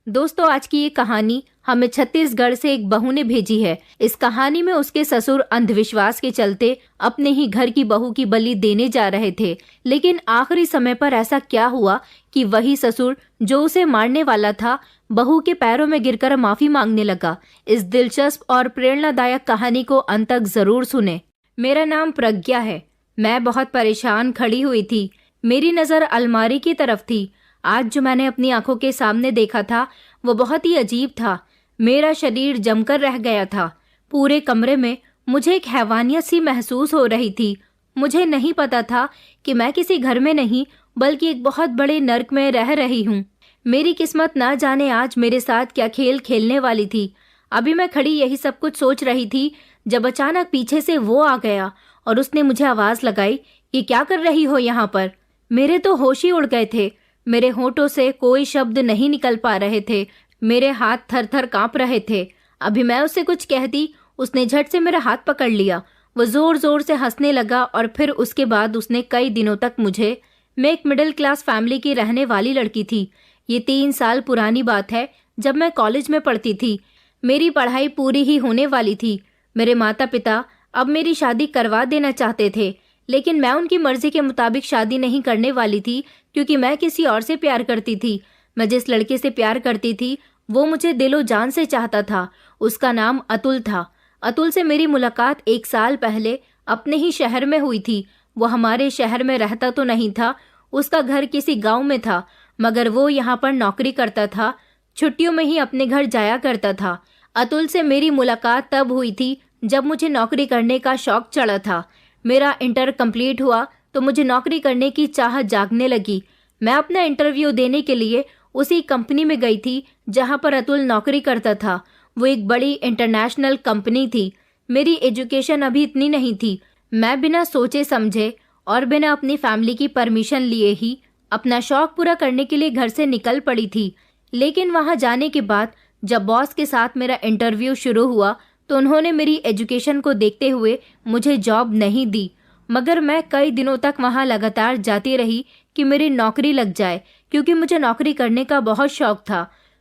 दोस्तों, आज की ये कहानी हमें छत्तीसगढ़ से एक बहू ने भेजी है। इस कहानी में उसके ससुर अंधविश्वास के चलते अपने ही घर की बहू की बलि देने जा रहे थे, लेकिन आखिरी समय पर ऐसा क्या हुआ कि वही ससुर जो उसे मारने वाला था, बहू के पैरों में गिरकर माफी मांगने लगा। इस दिलचस्प और प्रेरणादायक कहानी को अंत तक जरूर सुने। मेरा नाम प्रज्ञा है। मैं बहुत परेशान खड़ी हुई थी। मेरी नजर अलमारी की तरफ थी। आज जो मैंने अपनी आंखों के सामने देखा था वो बहुत ही अजीब था। मेरा शरीर जमकर रह गया था। पूरे कमरे में मुझे एक हैवानियत सी महसूस हो रही थी। मुझे नहीं पता था कि मैं किसी घर में नहीं बल्कि एक बहुत बड़े नर्क में रह रही हूँ। मेरी किस्मत ना जाने आज मेरे साथ क्या खेल खेलने वाली थी। अभी मैं खड़ी यही सब कुछ सोच रही थी जब अचानक पीछे से वो आ गया और उसने मुझे आवाज लगाई, ये क्या कर रही हो यहाँ पर। मेरे तो होश ही उड़ गए थे। मेरे होठों से कोई शब्द नहीं निकल पा रहे थे। मेरे हाथ थर थर कांप रहे थे। अभी मैं उससे कुछ कहती, उसने झट से मेरा हाथ पकड़ लिया। वो जोर जोर से हंसने लगा और फिर उसके बाद उसने कई दिनों तक मैं एक मिडिल क्लास फैमिली की रहने वाली लड़की थी। ये 3 साल पुरानी बात है, जब मैं कॉलेज में पढ़ती थी। मेरी पढ़ाई पूरी ही होने वाली थी। मेरे माता पिता अब मेरी शादी करवा देना चाहते थे, लेकिन मैं उनकी मर्जी के मुताबिक शादी नहीं करने वाली थी, क्योंकि मैं किसी और से प्यार करती थी। मैं जिस लड़के से प्यार करती थी वो मुझे दिलो जान से चाहता था। उसका नाम अतुल था। अतुल से मेरी मुलाकात 1 साल पहले अपने ही शहर में हुई थी। वो हमारे शहर में रहता तो नहीं था, उसका घर किसी गांव में था, मगर वो यहाँ पर नौकरी करता था। छुट्टियों में ही अपने घर जाया करता था। अतुल से मेरी मुलाकात तब हुई थी जब मुझे नौकरी करने का शौक चढ़ा था। मेरा इंटर कंप्लीट हुआ तो मुझे नौकरी करने की चाह जागने लगी। मैं अपना इंटरव्यू देने के लिए उसी कंपनी में गई थी जहां पर अतुल नौकरी करता था। वो एक बड़ी इंटरनेशनल कंपनी थी। मेरी एजुकेशन अभी इतनी नहीं थी। मैं बिना सोचे समझे और बिना अपनी फैमिली की परमिशन लिए ही अपना शौक पूरा करने के लिए घर से निकल पड़ी थी। लेकिन वहां जाने के बाद जब बॉस के साथ मेरा इंटरव्यू शुरू हुआ तो उन्होंने मेरी एजुकेशन को देखते हुए मुझे जॉब नहीं दी, मगर मैं कई दिनों तक वहां लगातार जाती रही कि मेरी नौकरी लग जाए, क्योंकि मुझे नौकरी करने का बहुत शौक था।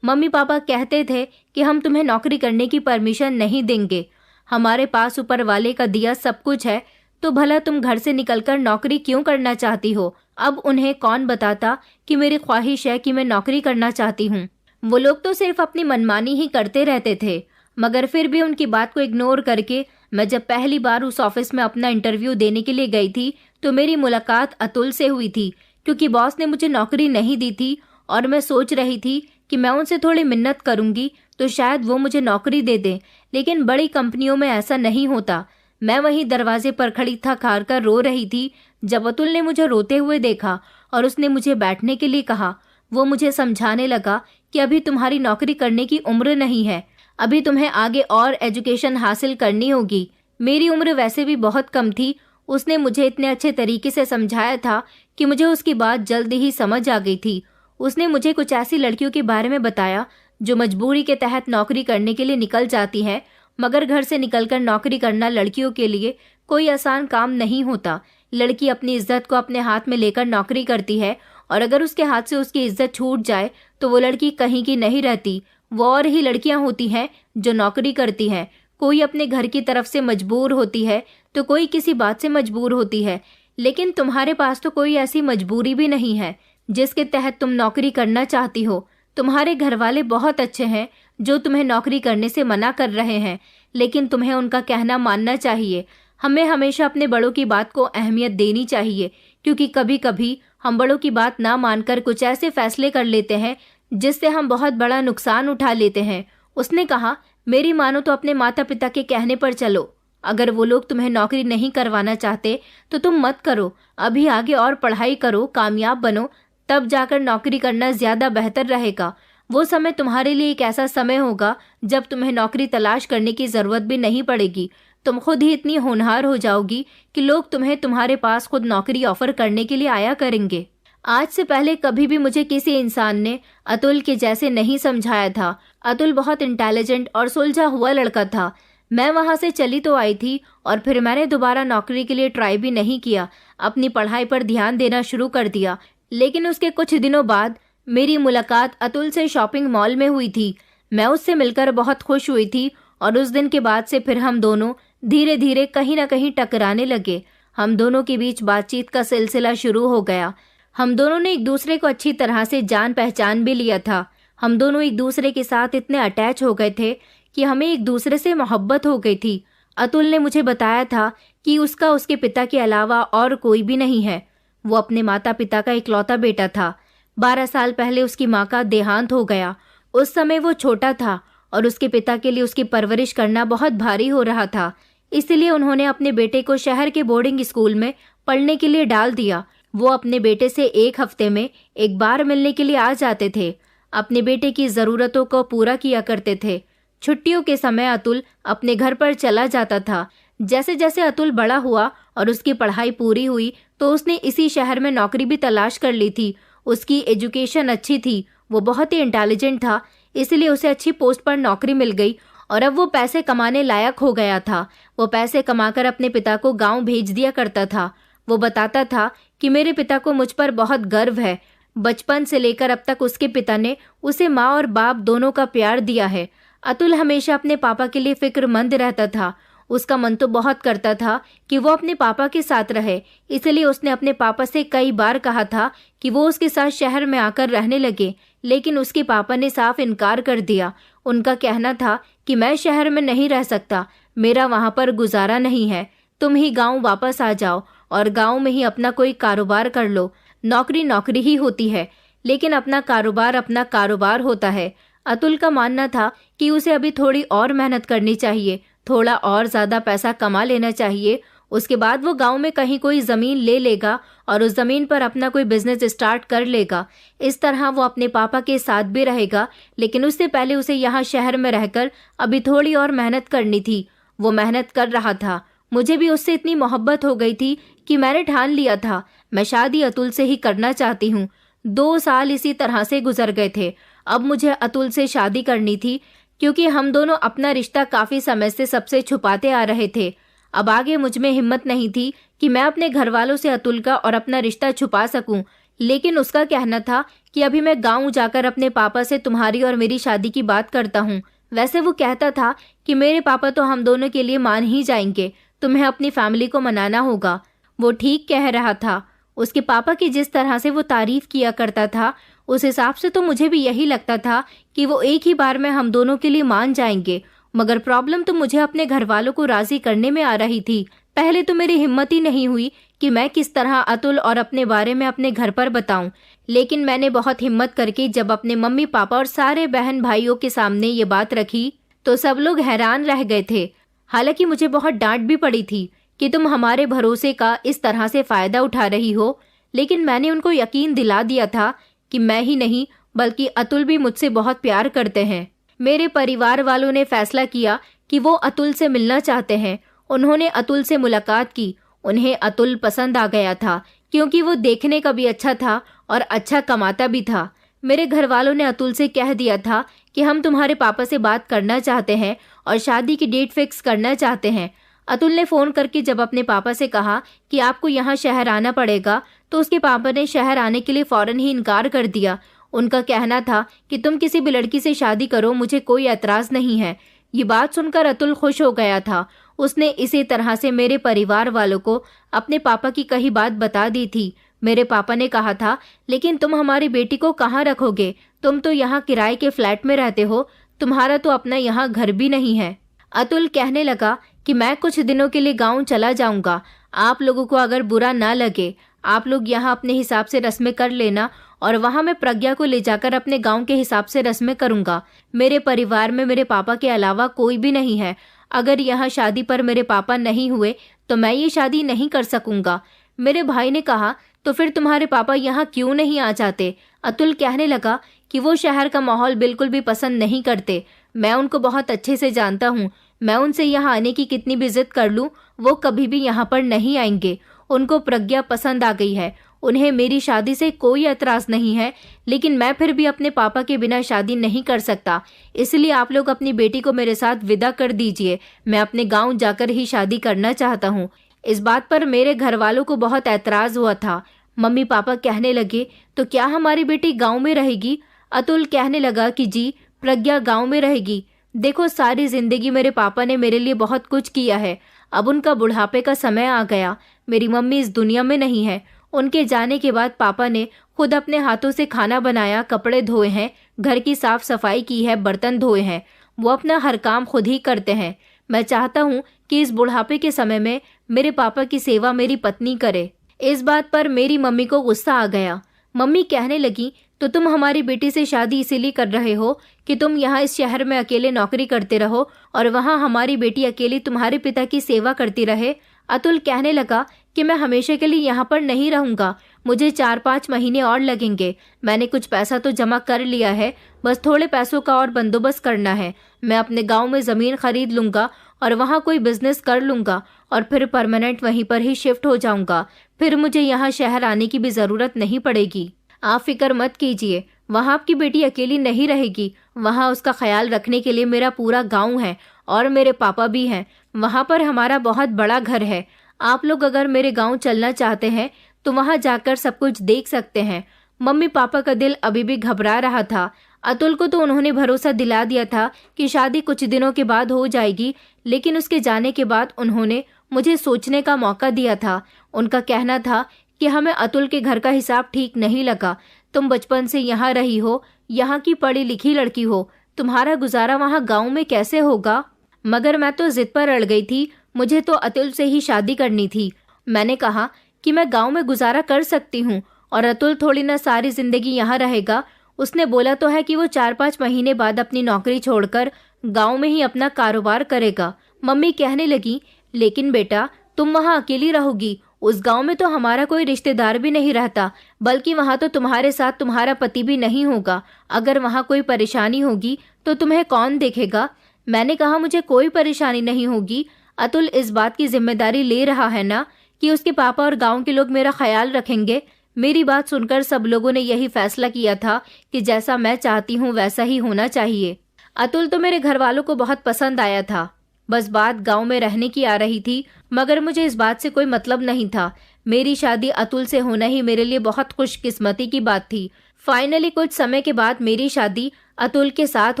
मम्मी पापा कहते थे कि हम तुम्हें नौकरी करने की परमिशन नहीं देंगे, हमारे पास ऊपर वाले का दिया सब कुछ है, तो भला तुम घर से निकलकर नौकरी क्यों करना चाहती हो। अब उन्हें कौन बताता कि मेरी ख्वाहिश है कि मैं नौकरी करना चाहती हूँ। वो लोग तो सिर्फ अपनी मनमानी ही करते रहते थे, मगर फिर भी उनकी बात को इग्नोर करके मैं जब पहली बार उस ऑफिस में अपना इंटरव्यू देने के लिए गई थी तो मेरी मुलाकात अतुल से हुई थी। क्योंकि बॉस ने मुझे नौकरी नहीं दी थी और मैं सोच रही थी कि मैं उनसे थोड़ी मिन्नत करूंगी तो शायद वो मुझे नौकरी दे दें, लेकिन बड़ी कंपनियों में ऐसा नहीं होता। मैं वहीं दरवाजे पर खड़ी थक हार कर रो रही थी जब अतुल ने मुझे रोते हुए देखा और उसने मुझे बैठने के लिए कहा। वो मुझे समझाने लगा कि अभी तुम्हारी नौकरी करने की उम्र नहीं है, अभी तुम्हें आगे और एजुकेशन हासिल करनी होगी। मेरी उम्र वैसे भी बहुत कम थी। उसने मुझे इतने अच्छे तरीके से समझाया था कि मुझे उसकी बात जल्दी ही समझ आ गई थी। उसने मुझे कुछ ऐसी लड़कियों के बारे में बताया जो मजबूरी के तहत नौकरी करने के लिए निकल जाती हैं, मगर घर से निकलकर नौकरी करना लड़कियों के लिए कोई आसान काम नहीं होता। लड़की अपनी इज्जत को अपने हाथ में लेकर नौकरी करती है और अगर उसके हाथ से उसकी इज्जत छूट जाए तो वो लड़की कहीं की नहीं रहती। वो और ही लड़कियां होती हैं जो नौकरी करती हैं। कोई अपने घर की तरफ से मजबूर होती है तो कोई किसी बात से मजबूर होती है, लेकिन तुम्हारे पास तो कोई ऐसी मजबूरी भी नहीं है जिसके तहत तुम नौकरी करना चाहती हो। तुम्हारे घर वाले बहुत अच्छे हैं जो तुम्हें नौकरी करने से मना कर रहे हैं, लेकिन तुम्हें उनका कहना मानना चाहिए। हमें हमेशा अपने बड़ों की बात को अहमियत देनी चाहिए, क्योंकि कभी कभी हम बड़ों की बात ना मानकर कुछ ऐसे फैसले कर लेते हैं जिससे हम बहुत बड़ा नुकसान उठा लेते हैं। उसने कहा, मेरी मानो तो अपने माता पिता के कहने पर चलो। अगर वो लोग तुम्हें नौकरी नहीं करवाना चाहते तो तुम मत करो। अभी आगे और पढ़ाई करो, कामयाब बनो, तब जाकर नौकरी करना ज्यादा बेहतर रहेगा। वो समय तुम्हारे लिए एक ऐसा समय होगा जब तुम्हें नौकरी तलाश करने की जरूरत भी नहीं पड़ेगी। तुम खुद ही इतनी होनहार हो जाओगी कि लोग तुम्हें तुम्हारे पास खुद नौकरी ऑफर करने के लिए आया करेंगे। आज से पहले कभी भी मुझे किसी इंसान ने अतुल के जैसे नहीं समझाया था। अतुल बहुत इंटेलिजेंट और सुलझा हुआ लड़का था। मैं वहां से चली तो आई थी और फिर मैंने दोबारा नौकरी के लिए ट्राई भी नहीं किया। अपनी पढ़ाई पर ध्यान देना शुरू कर दिया। लेकिन उसके कुछ दिनों बाद मेरी मुलाकात अतुल से शॉपिंग मॉल में हुई थी। मैं उससे मिलकर बहुत खुश हुई थी और उस दिन के बाद से फिर हम दोनों धीरे धीरे कहीं ना कहीं टकराने लगे। हम दोनों के बीच बातचीत का सिलसिला शुरू हो गया। हम दोनों ने एक दूसरे को अच्छी तरह से जान पहचान भी लिया था। हम दोनों एक दूसरे के साथ इतने अटैच हो गए थे कि हमें एक दूसरे से मोहब्बत हो गई थी। अतुल ने मुझे बताया था कि उसका उसके पिता के अलावा और कोई भी नहीं है। वो अपने माता पिता का इकलौता बेटा था। 12 साल पहले उसकी माँ का देहांत हो गया। उस समय वो छोटा था और उसके पिता के लिए उसकी परवरिश करना बहुत भारी हो रहा था। इसलिए उन्होंने अपने बेटे को शहर के बोर्डिंग स्कूल में पढ़ने के लिए डाल दिया। वो अपने बेटे से एक हफ्ते में एक बार मिलने के लिए आ जाते थे। अपने बेटे की ज़रूरतों को पूरा किया करते थे। छुट्टियों के समय अतुल अपने घर पर चला जाता था। जैसे जैसे अतुल बड़ा हुआ और उसकी पढ़ाई पूरी हुई तो उसने इसी शहर में नौकरी भी तलाश कर ली थी। उसकी एजुकेशन अच्छी थी, वो बहुत ही इंटेलिजेंट था, इसलिए उसे अच्छी पोस्ट पर नौकरी मिल गई और अब वो पैसे कमाने लायक हो गया था। वो पैसे कमाकर अपने पिता को गांव भेज दिया करता था। वो बताता था कि मेरे पिता को मुझ पर बहुत गर्व है। बचपन से लेकर अब तक उसके पिता ने उसे माँ और बाप दोनों का प्यार दिया है। अतुल हमेशा अपने पापा के लिए फिक्रमंद रहता था। उसका मन तो बहुत करता था कि वो अपने पापा के साथ रहे, इसलिए उसने अपने पापा से कई बार कहा था कि वो उसके साथ शहर में आकर रहने लगे, लेकिन उसके पापा ने साफ इनकार कर दिया। उनका कहना था कि मैं शहर में नहीं रह सकता, मेरा वहाँ पर गुजारा नहीं है, तुम ही गाँव वापस आ जाओ और गाँव में ही अपना कोई कारोबार कर लो। नौकरी नौकरी ही होती है, लेकिन अपना कारोबार होता है। अतुल का मानना था कि उसे अभी थोड़ी और मेहनत करनी चाहिए, थोड़ा और ज़्यादा पैसा कमा लेना चाहिए। उसके बाद वो गांव में कहीं कोई ज़मीन ले लेगा और उस ज़मीन पर अपना कोई बिजनेस स्टार्ट कर लेगा। इस तरह वो अपने पापा के साथ भी रहेगा, लेकिन उससे पहले उसे यहाँ शहर में रहकर अभी थोड़ी और मेहनत करनी थी। वो मेहनत कर रहा था। मुझे भी उससे इतनी मोहब्बत हो गई थी कि मैंने ठान लिया था मैं शादी अतुल से ही करना चाहती हूँ। 2 साल इसी तरह से गुजर गए थे। अब मुझे अतुल से शादी करनी थी, क्योंकि हम दोनों अपना रिश्ता काफ़ी समय से सबसे छुपाते आ रहे थे। अब आगे मुझ में हिम्मत नहीं थी कि मैं अपने घर वालों से अतुल का और अपना रिश्ता छुपा सकूं, लेकिन उसका कहना था कि अभी मैं गाँव जाकर अपने पापा से तुम्हारी और मेरी शादी की बात करता हूँ। वैसे वो कहता था कि मेरे पापा तो हम दोनों के लिए मान ही जाएंगे, तुम्हें अपनी फैमिली को मनाना होगा। वो ठीक कह रहा था। उसके पापा की जिस तरह से वो तारीफ किया करता था, उस हिसाब से तो मुझे भी यही लगता था कि वो एक ही बार में हम दोनों के लिए मान जाएंगे। मगर प्रॉब्लम तो मुझे अपने घर वालों को राजी करने में आ रही थी। पहले तो मेरी हिम्मत ही नहीं हुई कि मैं किस तरह अतुल और अपने बारे में अपने घर पर बताऊं, लेकिन मैंने बहुत हिम्मत करके जब अपने मम्मी पापा और सारे बहन भाइयों के सामने ये बात रखी तो सब लोग हैरान रह गए थे। हालांकि मुझे बहुत डांट भी पड़ी थी कि तुम हमारे भरोसे का इस तरह से फायदा उठा रही हो, लेकिन मैंने उनको यकीन दिला दिया था कि मैं ही नहीं बल्कि अतुल भी मुझसे बहुत प्यार करते हैं। मेरे परिवार वालों ने फैसला किया कि वो अतुल से मिलना चाहते हैं। उन्होंने अतुल से मुलाकात की। उन्हें अतुल पसंद आ गया था, क्योंकि वो देखने का भी अच्छा था और अच्छा कमाता भी था। मेरे घर वालों ने अतुल से कह दिया था कि हम तुम्हारे पापा से बात करना चाहते हैं और शादी की डेट फिक्स करना चाहते हैं। अतुल ने फ़ोन करके जब अपने पापा से कहा कि आपको यहाँ शहर आना पड़ेगा, तो उसके पापा ने शहर आने के लिए फ़ौरन ही इनकार कर दिया। उनका कहना था कि तुम किसी भी लड़की से शादी करो, मुझे कोई एतराज़ नहीं है। ये बात सुनकर अतुल खुश हो गया था। उसने इसी तरह से मेरे परिवार वालों को अपने पापा की कही बात बता दी थी। मेरे पापा ने कहा था, लेकिन तुम हमारी बेटी को कहाँ रखोगे? तुम तो यहाँ किराए के फ्लैट में रहते हो, तुम्हारा तो अपना यहाँ घर भी नहीं है। अतुल कहने लगा कि मैं कुछ दिनों के लिए गाँव चला जाऊँगा। आप लोगों को अगर बुरा ना लगे, आप लोग यहाँ अपने हिसाब से रस्में कर लेना और वहाँ मैं प्रज्ञा को ले जाकर अपने गांव के हिसाब से रस्में करूँगा। मेरे परिवार में मेरे पापा के अलावा कोई भी नहीं है। अगर यहाँ शादी पर मेरे पापा नहीं हुए तो मैं ये शादी नहीं कर सकूँगा। मेरे भाई ने कहा, तो फिर तुम्हारे पापा यहाँ क्यों नहीं आ जाते? अतुल कहने लगा कि वो शहर का माहौल बिल्कुल भी पसंद नहीं करते। मैं उनको बहुत अच्छे से जानता हूँ। मैं उनसे यहाँ आने की कितनी भी जिद कर लूँ, वो कभी भी यहाँ पर नहीं आएंगे। उनको प्रज्ञा पसंद आ गई है। उन्हें मेरी शादी से कोई एतराज़ नहीं है, लेकिन मैं फिर भी अपने पापा के बिना शादी नहीं कर सकता। इसलिए आप लोग अपनी बेटी को मेरे साथ विदा कर दीजिए। मैं अपने गांव जाकर ही शादी करना चाहता हूँ। इस बात पर मेरे घर वालों को बहुत एतराज़ हुआ था। मम्मी पापा कहने लगे, तो क्या हमारी बेटी गांव में रहेगी? अतुल कहने लगा कि जी, प्रज्ञा गांव में रहेगी। देखो, सारी जिंदगी मेरे पापा ने मेरे लिए बहुत कुछ किया है। अब उनका बुढ़ापे का समय आ गया। मेरी मम्मी इस दुनिया में नहीं है। उनके जाने के बाद पापा ने खुद अपने हाथों से खाना बनाया, कपड़े धोए हैं, घर की साफ सफाई की है, बर्तन धोए हैं। वो अपना हर काम खुद ही करते हैं। मैं चाहता हूँ कि इस बुढ़ापे के समय में मेरे पापा की सेवा मेरी पत्नी करे। इस बात पर मेरी मम्मी को गुस्सा आ गया। मम्मी कहने लगी, तो तुम हमारी बेटी से शादी इसीलिए कर रहे हो कि तुम यहाँ इस शहर में अकेले नौकरी करते रहो और वहाँ हमारी बेटी अकेली तुम्हारे पिता की सेवा करती रहे? अतुल कहने लगा कि मैं हमेशा के लिए यहाँ पर नहीं रहूँगा। मुझे 4-5 महीने और लगेंगे। मैंने कुछ पैसा तो जमा कर लिया है, बस थोड़े पैसों का और बंदोबस्त करना है। मैं अपने गाँव में ज़मीन खरीद लूँगा और वहाँ कोई बिजनेस कर लूँगा और फिर परमानेंट वहीं पर ही शिफ्ट हो जाऊँगा। फिर मुझे यहाँ शहर आने की भी ज़रूरत नहीं पड़ेगी। आप फिक्र मत कीजिए, वहाँ आपकी बेटी अकेली नहीं रहेगी। वहाँ उसका ख्याल रखने के लिए मेरा पूरा गांव है और मेरे पापा भी हैं। वहाँ पर हमारा बहुत बड़ा घर है। आप लोग अगर मेरे गांव चलना चाहते हैं तो वहाँ जाकर सब कुछ देख सकते हैं। मम्मी पापा का दिल अभी भी घबरा रहा था। अतुल को तो उन्होंने भरोसा दिला दिया था कि शादी कुछ दिनों के बाद हो जाएगी, लेकिन उसके जाने के बाद उन्होंने मुझे सोचने का मौका दिया था। उनका कहना था कि हमें अतुल के घर का हिसाब ठीक नहीं लगा। तुम बचपन से यहाँ रही हो, यहाँ की पढ़ी लिखी लड़की हो, तुम्हारा गुजारा वहाँ गांव में कैसे होगा? मगर मैं तो जिद पर अड़ गई थी। मुझे तो अतुल से ही शादी करनी थी। मैंने कहा कि मैं गांव में गुजारा कर सकती हूँ और अतुल थोड़ी ना सारी जिंदगी यहाँ रहेगा। उसने बोला तो है कि वो 4-5 महीने बाद अपनी नौकरी छोड़कर गाँव में ही अपना कारोबार करेगा। मम्मी कहने लगी, लेकिन बेटा तुम वहाँ अकेली रहोगी। उस गांव में तो हमारा कोई रिश्तेदार भी नहीं रहता, बल्कि वहाँ तो तुम्हारे साथ तुम्हारा पति भी नहीं होगा। अगर वहाँ कोई परेशानी होगी तो तुम्हें कौन देखेगा? मैंने कहा, मुझे कोई परेशानी नहीं होगी। अतुल इस बात की जिम्मेदारी ले रहा है ना कि उसके पापा और गांव के लोग मेरा ख्याल रखेंगे। मेरी बात सुनकर सब लोगों ने यही फैसला किया था कि जैसा मैं चाहती हूँ वैसा ही होना चाहिए। अतुल तो मेरे घर वालों को बहुत पसंद आया था। बस बात गांव में रहने की आ रही थी, मगर मुझे इस बात से कोई मतलब नहीं था। मेरी शादी अतुल से होना ही मेरे लिए बहुत खुशकिस्मती की बात थी। फाइनली कुछ समय के बाद मेरी शादी अतुल के साथ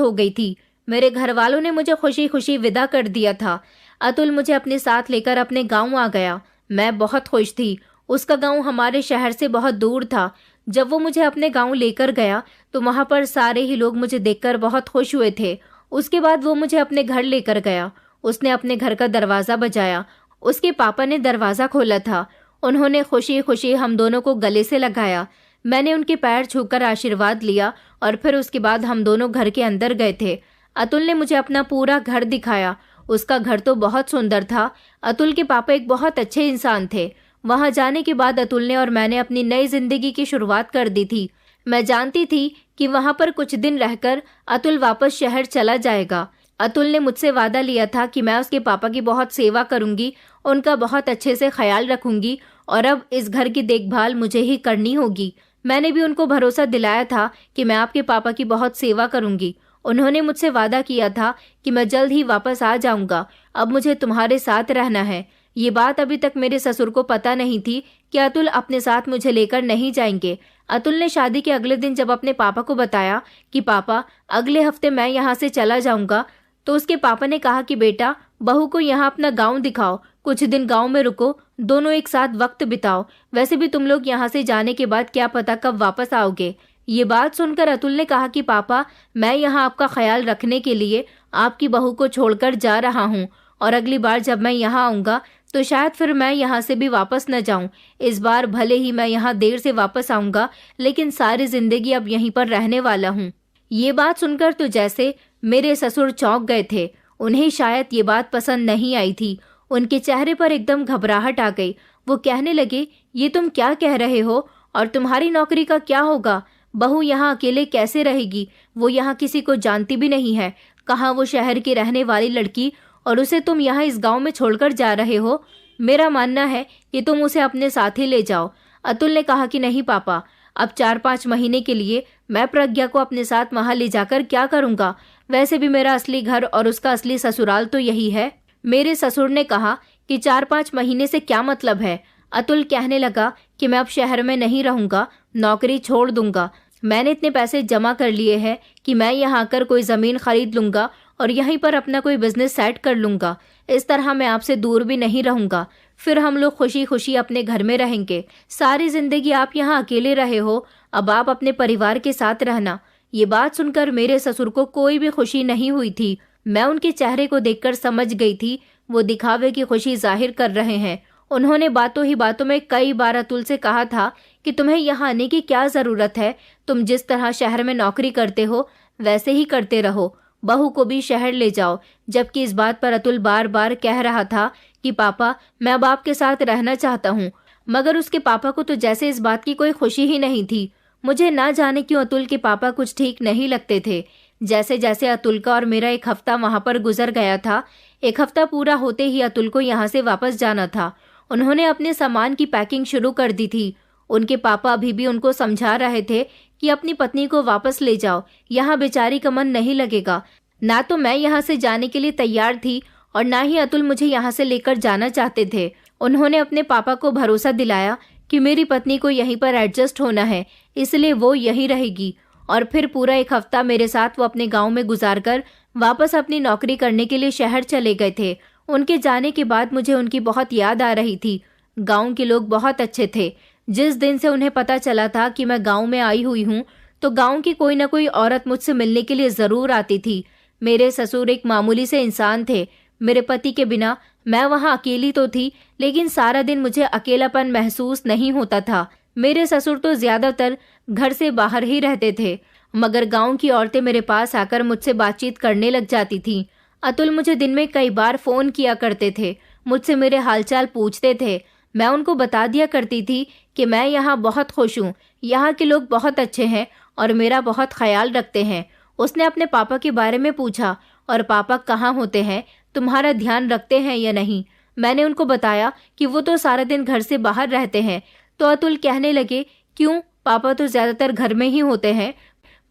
हो गई थी। मेरे घर वालों ने मुझे खुशी खुशी विदा कर दिया था। अतुल मुझे अपने साथ लेकर अपने गाँव आ गया। मैं बहुत खुश थी। उसका गाँव हमारे शहर से बहुत दूर था। जब वो मुझे अपने गाँव लेकर गया तो वहाँ पर सारे ही लोग मुझे देखकर बहुत खुश हुए थे। उसके बाद वो मुझे अपने घर लेकर गया। उसने अपने घर का दरवाज़ा बजाया। उसके पापा ने दरवाज़ा खोला था। उन्होंने खुशी खुशी हम दोनों को गले से लगाया। मैंने उनके पैर छूकर आशीर्वाद लिया और फिर उसके बाद हम दोनों घर के अंदर गए थे। अतुल ने मुझे अपना पूरा घर दिखाया। उसका घर तो बहुत सुंदर था। अतुल के पापा एक बहुत अच्छे इंसान थे। वहाँ जाने के बाद अतुल ने और मैंने अपनी नई जिंदगी की शुरुआत कर दी थी। मैं जानती थी कि वहाँ पर कुछ दिन रहकर अतुल वापस शहर चला जाएगा। अतुल ने मुझसे वादा लिया था कि मैं उसके पापा की बहुत सेवा करूंगी, उनका बहुत अच्छे से ख्याल रखूंगी और अब इस घर की देखभाल मुझे ही करनी होगी। मैंने भी उनको भरोसा दिलाया था कि मैं आपके पापा की बहुत सेवा करूंगी। उन्होंने मुझसे वादा किया था कि मैं जल्द ही वापस आ जाऊंगा। अब मुझे तुम्हारे साथ रहना है। ये बात अभी तक मेरे ससुर को पता नहीं थी कि अतुल अपने साथ मुझे लेकर नहीं जाएंगे। अतुल ने शादी के अगले दिन जब अपने पापा को बताया कि पापा अगले हफ्ते मैं यहाँ से चला जाऊंगा, तो उसके पापा ने कहा कि बेटा बहू को यहाँ अपना गांव दिखाओ, कुछ दिन गांव में रुको, दोनों एक साथ वक्त बिताओ। वैसे भी तुम लोग यहाँ से जाने के बाद क्या पता कब वापस आओगे। ये बात सुनकर अतुल ने कहा कि पापा मैं यहाँ आपका ख्याल रखने के लिए आपकी बहू को छोड़कर जा रहा हूँ और अगली बार जब मैं यहाँ आऊँगा तो शायद फिर मैं यहाँ से भी वापस न जाऊँ। इस बार भले ही मैं यहाँ देर से वापस आऊँगा, लेकिन सारी जिंदगी अब यहीं पर रहने वाला हूँ। ये बात सुनकर तो जैसे मेरे ससुर चौंक गए थे। उन्हें शायद ये बात पसंद नहीं आई थी। उनके चेहरे पर एकदम घबराहट आ गई। वो कहने लगे, ये तुम क्या कह रहे हो और तुम्हारी नौकरी का क्या होगा? बहू यहाँ अकेले कैसे रहेगी? वो यहाँ किसी को जानती भी नहीं है। कहाँ वो शहर की रहने वाली लड़की और उसे तुम यहाँ इस गांव में छोड़कर जा रहे हो? मेरा मानना है कि तुम उसे अपने साथ ही ले जाओ। अतुल ने कहा कि नहीं पापा, अब 4-5 महीने के लिए मैं प्रज्ञा को अपने साथ वहाँ ले जाकर क्या करूँगा? वैसे भी मेरा असली घर और उसका असली ससुराल तो यही है। मेरे ससुर ने कहा कि 4-5 महीने से क्या मतलब है? अतुल कहने लगा कि मैं अब शहर में नहीं रहूंगा, नौकरी छोड़ दूंगा। मैंने इतने पैसे जमा कर लिए हैं कि मैं यहाँ आकर कोई ज़मीन खरीद लूंगा और यहीं पर अपना कोई बिजनेस सेट कर लूंगा। इस तरह मैं आपसे दूर भी नहीं रहूंगा। फिर हम लोग खुशी खुशी अपने घर में रहेंगे। सारी जिंदगी आप यहाँ अकेले रहे हो, अब आप अपने परिवार के साथ रहना। ये बात सुनकर मेरे ससुर को कोई भी खुशी नहीं हुई थी। मैं उनके चेहरे को देखकर समझ गई थी वो दिखावे की खुशी जाहिर कर रहे हैं। उन्होंने बातों ही बातों में कई बार अतुल से कहा था कि तुम्हें यहाँ आने की क्या जरूरत है, तुम जिस तरह शहर में नौकरी करते हो वैसे ही करते रहो, बहू को भी शहर ले जाओ। जबकि इस बात पर अतुल बार बार कह रहा था कि पापा मैं अब आपके साथ रहना चाहता हूँ, मगर उसके पापा को तो जैसे इस बात की कोई खुशी ही नहीं थी। मुझे ना जाने क्यों अतुल के पापा कुछ ठीक नहीं लगते थे। जैसे जैसे अतुल का और मेरा एक हफ्ता वहां पर गुजर गया था, एक हफ्ता पूरा होते ही अतुल को यहाँ से वापस जाना था। उन्होंने अपने सामान की पैकिंग शुरू कर दी थी। उनके पापा अभी भी उनको समझा रहे थे कि अपनी पत्नी को वापस ले जाओ, यहाँ बेचारी का मन नहीं लगेगा। ना तो मैं यहाँ से जाने के लिए तैयार थी और ना ही अतुल मुझे यहाँ से लेकर जाना चाहते थे। उन्होंने अपने पापा को भरोसा दिलाया कि मेरी पत्नी को यहीं पर एडजस्ट होना है, इसलिए वो यहीं रहेगी। और फिर पूरा एक हफ्ता मेरे साथ वो अपने गांव में गुजारकर वापस अपनी नौकरी करने के लिए शहर चले गए थे। उनके जाने के बाद मुझे उनकी बहुत याद आ रही थी। गांव के लोग बहुत अच्छे थे। जिस दिन से उन्हें पता चला था कि मैं गांव में आई हुई हूँ तो गांव की कोई ना कोई औरत मुझसे मिलने के लिए जरूर आती थी। मेरे ससुर एक मामूली से इंसान थे। मेरे पति के बिना मैं वहाँ अकेली तो थी, लेकिन सारा दिन मुझे अकेलापन महसूस नहीं होता था। मेरे ससुर तो ज्यादातर घर से बाहर ही रहते थे, मगर गांव की औरतें मेरे पास आकर मुझसे बातचीत करने लग जाती थीं। अतुल मुझे दिन में कई बार फोन किया करते थे, मुझसे मेरे हालचाल पूछते थे। मैं उनको बता दिया करती थी कि मैं यहाँ बहुत खुश हूँ, यहाँ के लोग बहुत अच्छे हैं और मेरा बहुत ख्याल रखते हैं। उसने अपने पापा के बारे में पूछा, और पापा कहाँ होते हैं, तुम्हारा ध्यान रखते हैं या नहीं। मैंने उनको बताया कि वो तो सारा दिन घर से बाहर रहते हैं। तो अतुल कहने लगे, क्यों, पापा तो ज्यादातर घर में ही होते हैं।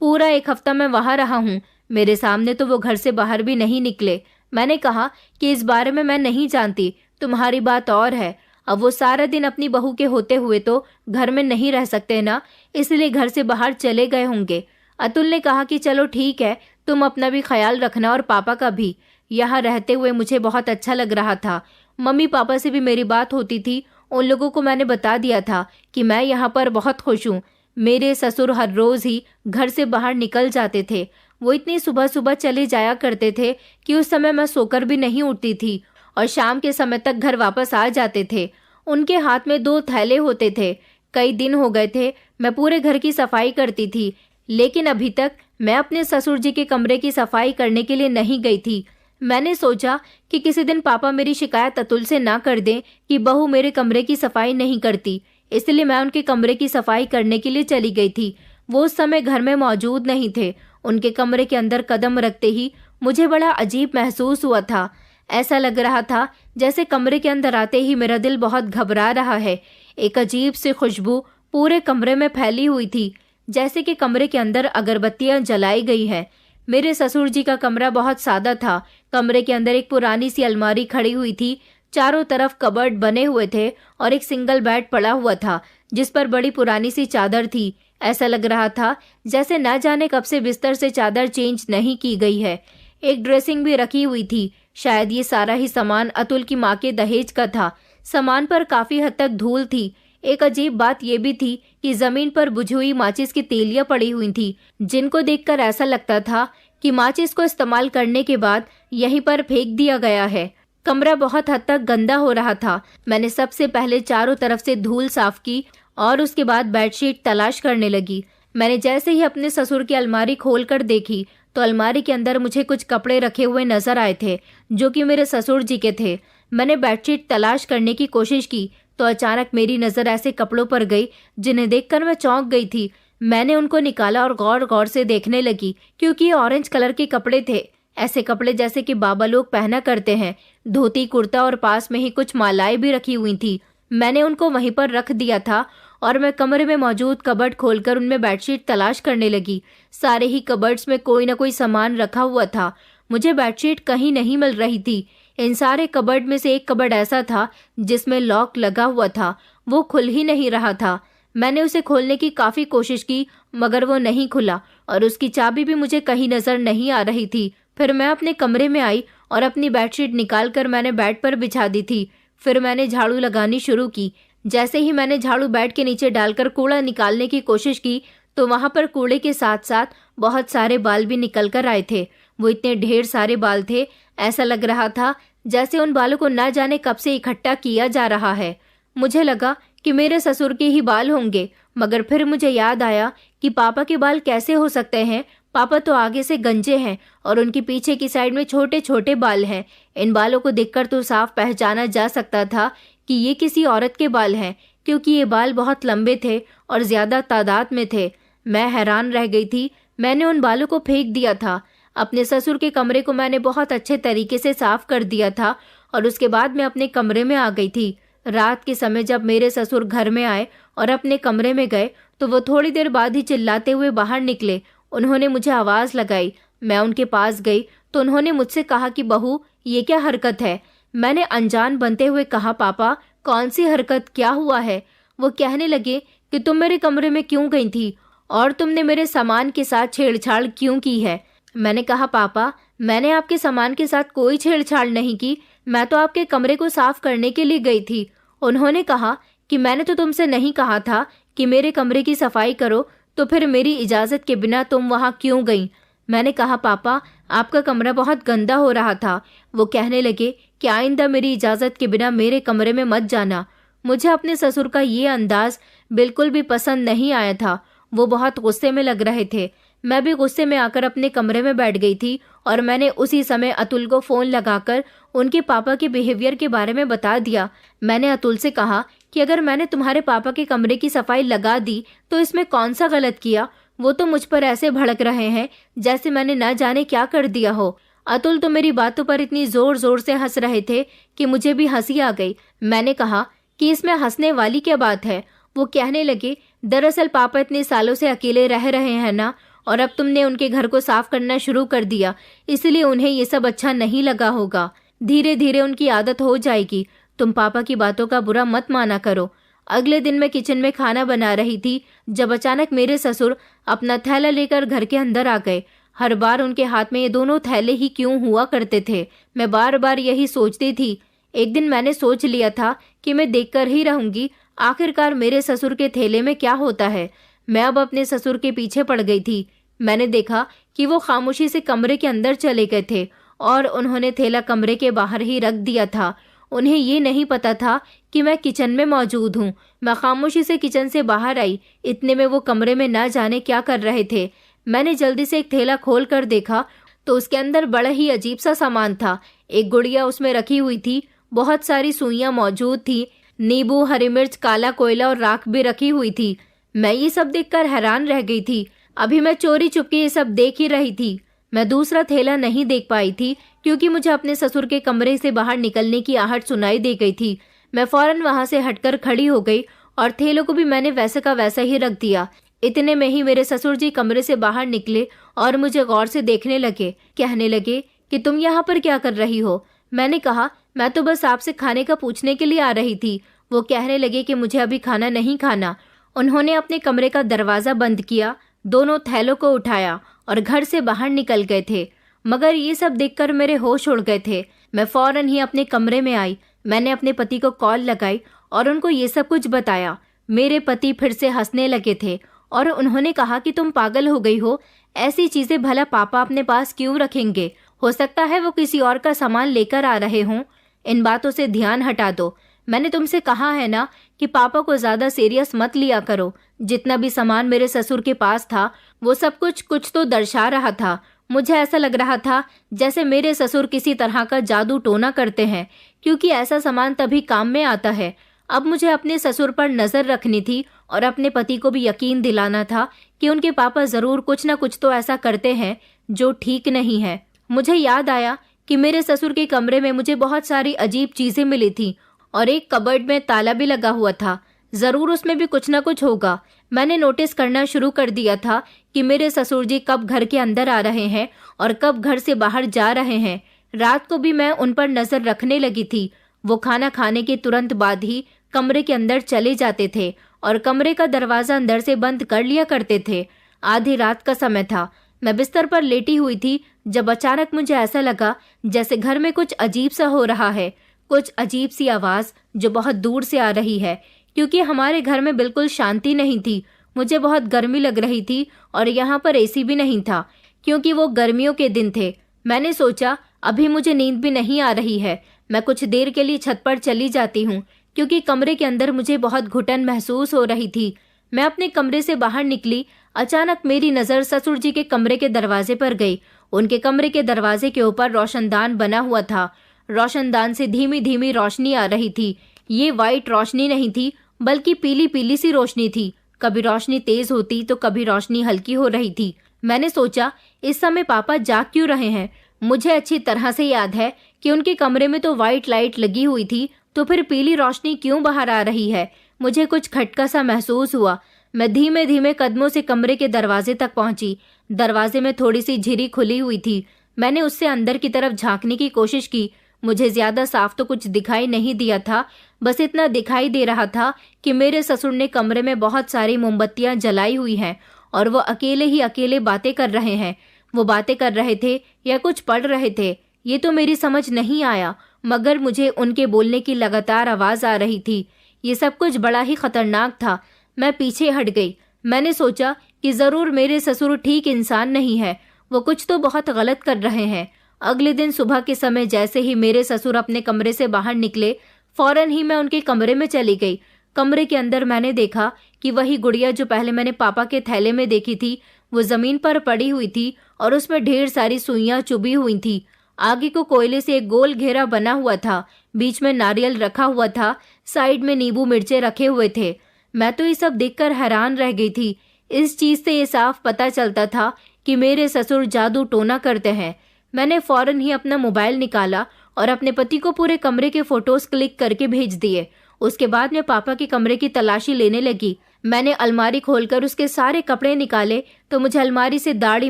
पूरा एक हफ्ता मैं वहां रहा हूँ, मेरे सामने तो वो घर से बाहर भी नहीं निकले। मैंने कहा कि इस बारे में मैं नहीं जानती, तुम्हारी बात और है। अब वो सारा दिन अपनी बहू के होते हुए तो घर में नहीं रह सकते ना, इसलिए घर से बाहर चले गए होंगे। अतुल ने कहा कि चलो ठीक है, तुम अपना भी ख्याल रखना और पापा का भी। यहाँ रहते हुए मुझे बहुत अच्छा लग रहा था। मम्मी पापा से भी मेरी बात होती थी। उन लोगों को मैंने बता दिया था कि मैं यहाँ पर बहुत खुश हूँ। मेरे ससुर हर रोज ही घर से बाहर निकल जाते थे। वो इतनी सुबह सुबह चले जाया करते थे कि उस समय मैं सोकर भी नहीं उठती थी और शाम के समय तक घर वापस आ जाते थे। उनके हाथ में 2 थैले होते थे। कई दिन हो गए थे मैं पूरे घर की सफाई करती थी, लेकिन अभी तक मैं अपने ससुर जी के कमरे की सफाई करने के लिए नहीं गई थी। मैंने सोचा कि किसी दिन पापा मेरी शिकायत अतुल से ना कर दें कि बहू मेरे कमरे की सफाई नहीं करती, इसलिए मैं उनके कमरे की सफाई करने के लिए चली गई थी। वो उस समय घर में मौजूद नहीं थे। उनके कमरे के अंदर कदम रखते ही मुझे बड़ा अजीब महसूस हुआ था। ऐसा लग रहा था जैसे कमरे के अंदर आते ही मेरा दिल बहुत घबरा रहा है। एक अजीब सी खुशबू पूरे कमरे में फैली हुई थी, जैसे कि कमरे के अंदर अगरबत्तियां जलाई गई है। मेरे ससुर जी का कमरा बहुत सादा था। कमरे के अंदर एक पुरानी सी अलमारी खड़ी हुई थी, चारों तरफ कबर्ड बने हुए थे और एक सिंगल बेड पड़ा हुआ था जिस पर बड़ी पुरानी सी चादर थी। ऐसा लग रहा था जैसे न जाने कब से बिस्तर से चादर चेंज नहीं की गई है। एक ड्रेसिंग भी रखी हुई थी। शायद ये सारा ही सामान अतुल की माँ के दहेज का था। सामान पर काफी हद तक धूल थी। एक अजीब बात यह भी थी कि जमीन पर बुझी हुई माचिस की तीलियां पड़ी हुई थी, जिनको देखकर ऐसा लगता था कि माचिस को इस्तेमाल करने के बाद यहीं पर फेंक दिया गया है। कमरा बहुत हद तक गंदा हो रहा था। मैंने सबसे पहले चारों तरफ से धूल साफ की और उसके बाद बेडशीट तलाश करने लगी। मैंने जैसे ही अपने ससुर की अलमारी खोलकर देखी तो अलमारी के अंदर मुझे कुछ कपड़े रखे हुए नजर आए थे जो कि मेरे ससुर जी के थे। मैंने बेडशीट तलाश करने की कोशिश की तो अचानक मेरी नजर ऐसे कपड़ों पर गई जिन्हें देखकर मैं चौंक गई थी। मैंने उनको निकाला और गौर गौर से देखने लगी, क्योंकि ये ऑरेंज कलर के कपड़े थे। ऐसे कपड़े जैसे कि बाबा लोग पहना करते हैं, धोती कुर्ता और पास में ही कुछ मालाएं भी रखी हुई थी। मैंने उनको वहीं पर रख दिया था और मैं कमरे में मौजूद कबर्ड खोलकर उनमें बेडशीट तलाश करने लगी। सारे ही कबर्ड्स में कोई ना कोई सामान रखा हुआ था। मुझे बेडशीट कहीं नहीं मिल रही थी। इन सारे कबर्ड में से एक कबर्ड ऐसा था जिसमें लॉक लगा हुआ था। वो खुल ही नहीं रहा था। मैंने उसे खोलने की काफ़ी कोशिश की मगर वो नहीं खुला और उसकी चाबी भी मुझे कहीं नज़र नहीं आ रही थी। फिर मैं अपने कमरे में आई और अपनी बेडशीट निकाल कर मैंने बेड पर बिछा दी थी। फिर मैंने झाड़ू लगानी शुरू की। जैसे ही मैंने झाड़ू बेड के नीचे डालकर कूड़ा निकालने की कोशिश की तो वहाँ पर कूड़े के साथ साथ बहुत सारे बाल भी निकल कर आए थे। वो इतने ढेर सारे बाल थे, ऐसा लग रहा था जैसे उन बालों को ना जाने कब से इकट्ठा किया जा रहा है। मुझे लगा कि मेरे ससुर के ही बाल होंगे, मगर फिर मुझे याद आया कि पापा के बाल कैसे हो सकते हैं। पापा तो आगे से गंजे हैं और उनके पीछे की साइड में छोटे छोटे बाल हैं। इन बालों को देखकर तो साफ पहचाना जा सकता था कि ये किसी औरत के बाल हैं, क्योंकि ये बाल बहुत लंबे थे और ज्यादा तादाद में थे। मैं हैरान रह गई थी। मैंने उन बालों को फेंक दिया था। अपने ससुर के कमरे को मैंने बहुत अच्छे तरीके से साफ कर दिया था और उसके बाद मैं अपने कमरे में आ गई थी। रात के समय जब मेरे ससुर घर में आए और अपने कमरे में गए तो वो थोड़ी देर बाद ही चिल्लाते हुए बाहर निकले। उन्होंने मुझे आवाज़ लगाई। मैं उनके पास गई तो उन्होंने मुझसे कहा कि बहू, ये क्या हरकत है। मैंने अनजान बनते हुए कहा, पापा कौन सी हरकत, क्या हुआ है। वो कहने लगे कि तुम मेरे कमरे में क्यों गई थी और तुमने मेरे सामान के साथ छेड़छाड़ क्यों की है। मैंने कहा, पापा मैंने आपके सामान के साथ कोई छेड़छाड़ नहीं की, मैं तो आपके कमरे को साफ करने के लिए गई थी। उन्होंने कहा कि मैंने तो तुमसे नहीं कहा था कि मेरे कमरे की सफाई करो, तो फिर मेरी इजाज़त के बिना तुम वहाँ क्यों गई। मैंने कहा, पापा आपका कमरा बहुत गंदा हो रहा था। वो कहने लगे कि आइंदा मेरी इजाज़त के बिना मेरे कमरे में मत जाना। मुझे अपने ससुर का ये अंदाज बिल्कुल भी पसंद नहीं आया था। वो बहुत गुस्से में लग रहे थे। मैं भी गुस्से में आकर अपने कमरे में बैठ गई थी और मैंने उसी समय अतुल को फ़ोन लगाकर उनके पापा के बिहेवियर के बारे में बता दिया। मैंने अतुल से कहा कि अगर मैंने तुम्हारे पापा के कमरे की सफाई लगा दी तो इसमें कौन सा गलत किया। वो तो मुझ पर ऐसे भड़क रहे हैं जैसे मैंने न जाने क्या कर दिया हो। अतुल तो मेरी बातों पर इतनी जोर जोर से हंस रहे थे कि मुझे भी हंसी आ गई। मैंने कहा कि इसमें हंसने वाली क्या बात है। वो कहने लगे, दरअसल पापा इतने सालों से अकेले रह रहे हैं ना, और अब तुमने उनके घर को साफ करना शुरू कर दिया, इसलिए उन्हें ये सब अच्छा नहीं लगा होगा। धीरे धीरे उनकी आदत हो जाएगी। तुम पापा की बातों का बुरा मत माना करो। अगले दिन मैं किचन में खाना बना रही थी जब अचानक मेरे ससुर अपना थैला लेकर घर के अंदर आ गए। हर बार उनके हाथ में ये दोनों थैले ही क्यों हुआ करते थे, मैं बार बार यही सोचती थी। एक दिन मैंने सोच लिया था कि मैं देखकर ही रहूंगी आखिरकार मेरे ससुर के थैले में क्या होता है। मैं अब अपने ससुर के पीछे पड़ गई थी। मैंने देखा कि वो खामोशी से कमरे के अंदर चले गए थे और उन्होंने थैला कमरे के बाहर ही रख दिया था। उन्हें ये नहीं पता था कि मैं किचन में मौजूद हूँ। मैं खामोशी से किचन से बाहर आई, इतने में वो कमरे में ना जाने क्या कर रहे थे। मैंने जल्दी से एक थैला खोल कर देखा तो उसके अंदर बड़ा ही अजीब सा सामान था। एक गुड़िया उसमें रखी हुई थी, बहुत सारी सुइयां मौजूद थी, नींबू, हरी मिर्च, काला कोयला और राख भी रखी हुई थी। मैं ये सब देखकर हैरान रह गई थी। अभी मैं चोरी चुपके ये सब देख ही रही थी। मैं दूसरा थैला नहीं देख पाई थी क्योंकि मुझे अपने ससुर के कमरे से बाहर निकलने की आहट सुनाई दे गई थी। मैं फौरन वहां से हटकर खड़ी हो गई और थैलों को भी मैंने वैसे का वैसा ही रख दिया। इतने में ही मेरे ससुर जी कमरे से बाहर निकले और मुझे गौर से देखने लगे। कहने लगे कि तुम यहाँ पर क्या कर रही हो। मैंने कहा, मैं तो बस आपसे खाने का पूछने के लिए आ रही थी। वो कहने लगे कि मुझे अभी खाना नहीं खाना। उन्होंने अपने कमरे का दरवाजा बंद किया, दोनों थैलों को उठाया और घर से बाहर निकल गए थे। मगर ये सब देखकर मेरे होश उड़ गए थे। मैं फौरन ही अपने कमरे में आई। मैंने अपने पति को कॉल लगाई और उनको ये सब कुछ बताया। मेरे पति फिर से हंसने लगे थे और उन्होंने कहा कि तुम पागल हो गई हो, ऐसी चीजें भला पापा अपने पास क्यों रखेंगे। हो सकता है वो किसी और का सामान लेकर आ रहे हों। इन बातों से ध्यान हटा दो। मैंने तुमसे कहा है ना कि पापा को ज्यादा सीरियस मत लिया करो। जितना भी सामान मेरे ससुर के पास था वो सब कुछ तो दर्शा रहा था। मुझे ऐसा लग रहा था जैसे मेरे ससुर किसी तरह का जादू टोना करते हैं, क्योंकि ऐसा सामान तभी काम में आता है। अब मुझे अपने ससुर पर नजर रखनी थी और अपने पति को भी यकीन दिलाना था कि उनके पापा जरूर कुछ न कुछ तो ऐसा करते हैं जो ठीक नहीं है। मुझे याद आया कि मेरे ससुर के कमरे में मुझे बहुत सारी अजीब चीजें मिली थी और एक कबर्ड में ताला भी लगा हुआ था। जरूर उसमें भी कुछ न कुछ होगा। मैंने नोटिस करना शुरू कर दिया था कि मेरे ससुर जी कब घर के अंदर आ रहे हैं और कब घर से बाहर जा रहे हैं। रात को भी मैं उन पर नजर रखने लगी थी। वो खाना खाने के तुरंत बाद ही कमरे के अंदर चले जाते थे और कमरे का दरवाजा अंदर से बंद कर लिया करते थे। आधी रात का समय था। मैं बिस्तर पर लेटी हुई थी जब अचानक मुझे ऐसा लगा जैसे घर में कुछ अजीब सा हो रहा है, कुछ अजीब सी आवाज जो बहुत दूर से आ रही है, क्योंकि हमारे घर में बिल्कुल शांति नहीं थी। मुझे बहुत गर्मी लग रही थी और यहाँ पर एसी भी नहीं था, क्योंकि वो गर्मियों के दिन थे। मैंने सोचा अभी मुझे नींद भी नहीं आ रही है, मैं कुछ देर के लिए छत पर चली जाती हूँ, क्योंकि कमरे के अंदर मुझे बहुत घुटन महसूस हो रही थी। मैं अपने कमरे से बाहर निकली। अचानक मेरी नज़र ससुर जी के कमरे के दरवाजे पर गई। उनके कमरे के दरवाजे के ऊपर रोशनदान बना हुआ था। रोशनदान से धीमी धीमी रोशनी आ रही थी। ये वाइट रोशनी नहीं थी, बल्कि पीली पीली सी रोशनी थी। कभी रोशनी तेज होती तो कभी रोशनी हल्की हो रही थी। मैंने सोचा इस समय पापा जाग क्यों रहे हैं। मुझे अच्छी तरह से याद है कि उनके कमरे में तो वाइट लाइट लगी हुई थी, तो फिर पीली रोशनी क्यों बाहर आ रही है। मुझे कुछ खटका सा महसूस हुआ। मैं धीमे धीमे कदमों से कमरे के दरवाजे तक पहुंची। दरवाजे में थोड़ी सी झिरी खुली हुई थी। मैंने उससे अंदर की तरफ झांकने की कोशिश की। मुझे ज्यादा साफ तो कुछ दिखाई नहीं दिया था, बस इतना दिखाई दे रहा था कि मेरे ससुर ने कमरे में बहुत सारी मोमबत्तियां जलाई हुई हैं और वो अकेले ही अकेले बातें कर रहे हैं। वो बातें कर रहे थे या कुछ पढ़ रहे थे, ये तो मेरी समझ नहीं आया, मगर मुझे उनके बोलने की लगातार आवाज आ रही थी। ये सब कुछ बड़ा ही खतरनाक था। मैं पीछे हट गई। मैंने सोचा कि जरूर मेरे ससुर ठीक इंसान नहीं है, वो कुछ तो बहुत गलत कर रहे हैं। अगले दिन सुबह के समय जैसे ही मेरे ससुर अपने कमरे से बाहर निकले, फौरन ही मैं उनके कमरे में चली गई। कमरे के अंदर मैंने देखा कि वही गुड़िया जो पहले मैंने पापा के थैले में देखी थी, वो जमीन पर पड़ी हुई थी और उसमें ढेर सारी सुइयां चुभी हुई थी। आगे को कोयले से एक गोल घेरा बना हुआ था, बीच में नारियल रखा हुआ था, साइड में नींबू मिर्चे रखे हुए थे। मैं तो ये सब देखकर हैरान रह गई थी। इस चीज से ये साफ पता चलता था कि मेरे ससुर जादू टोना करते हैं। मैंने फौरन ही अपना मोबाइल निकाला और अपने पति को पूरे कमरे के फोटोज क्लिक करके भेज दिए। उसके बाद मैं पापा के कमरे की तलाशी लेने लगी। मैंने अलमारी खोलकर उसके सारे कपड़े निकाले तो मुझे अलमारी से दाढ़ी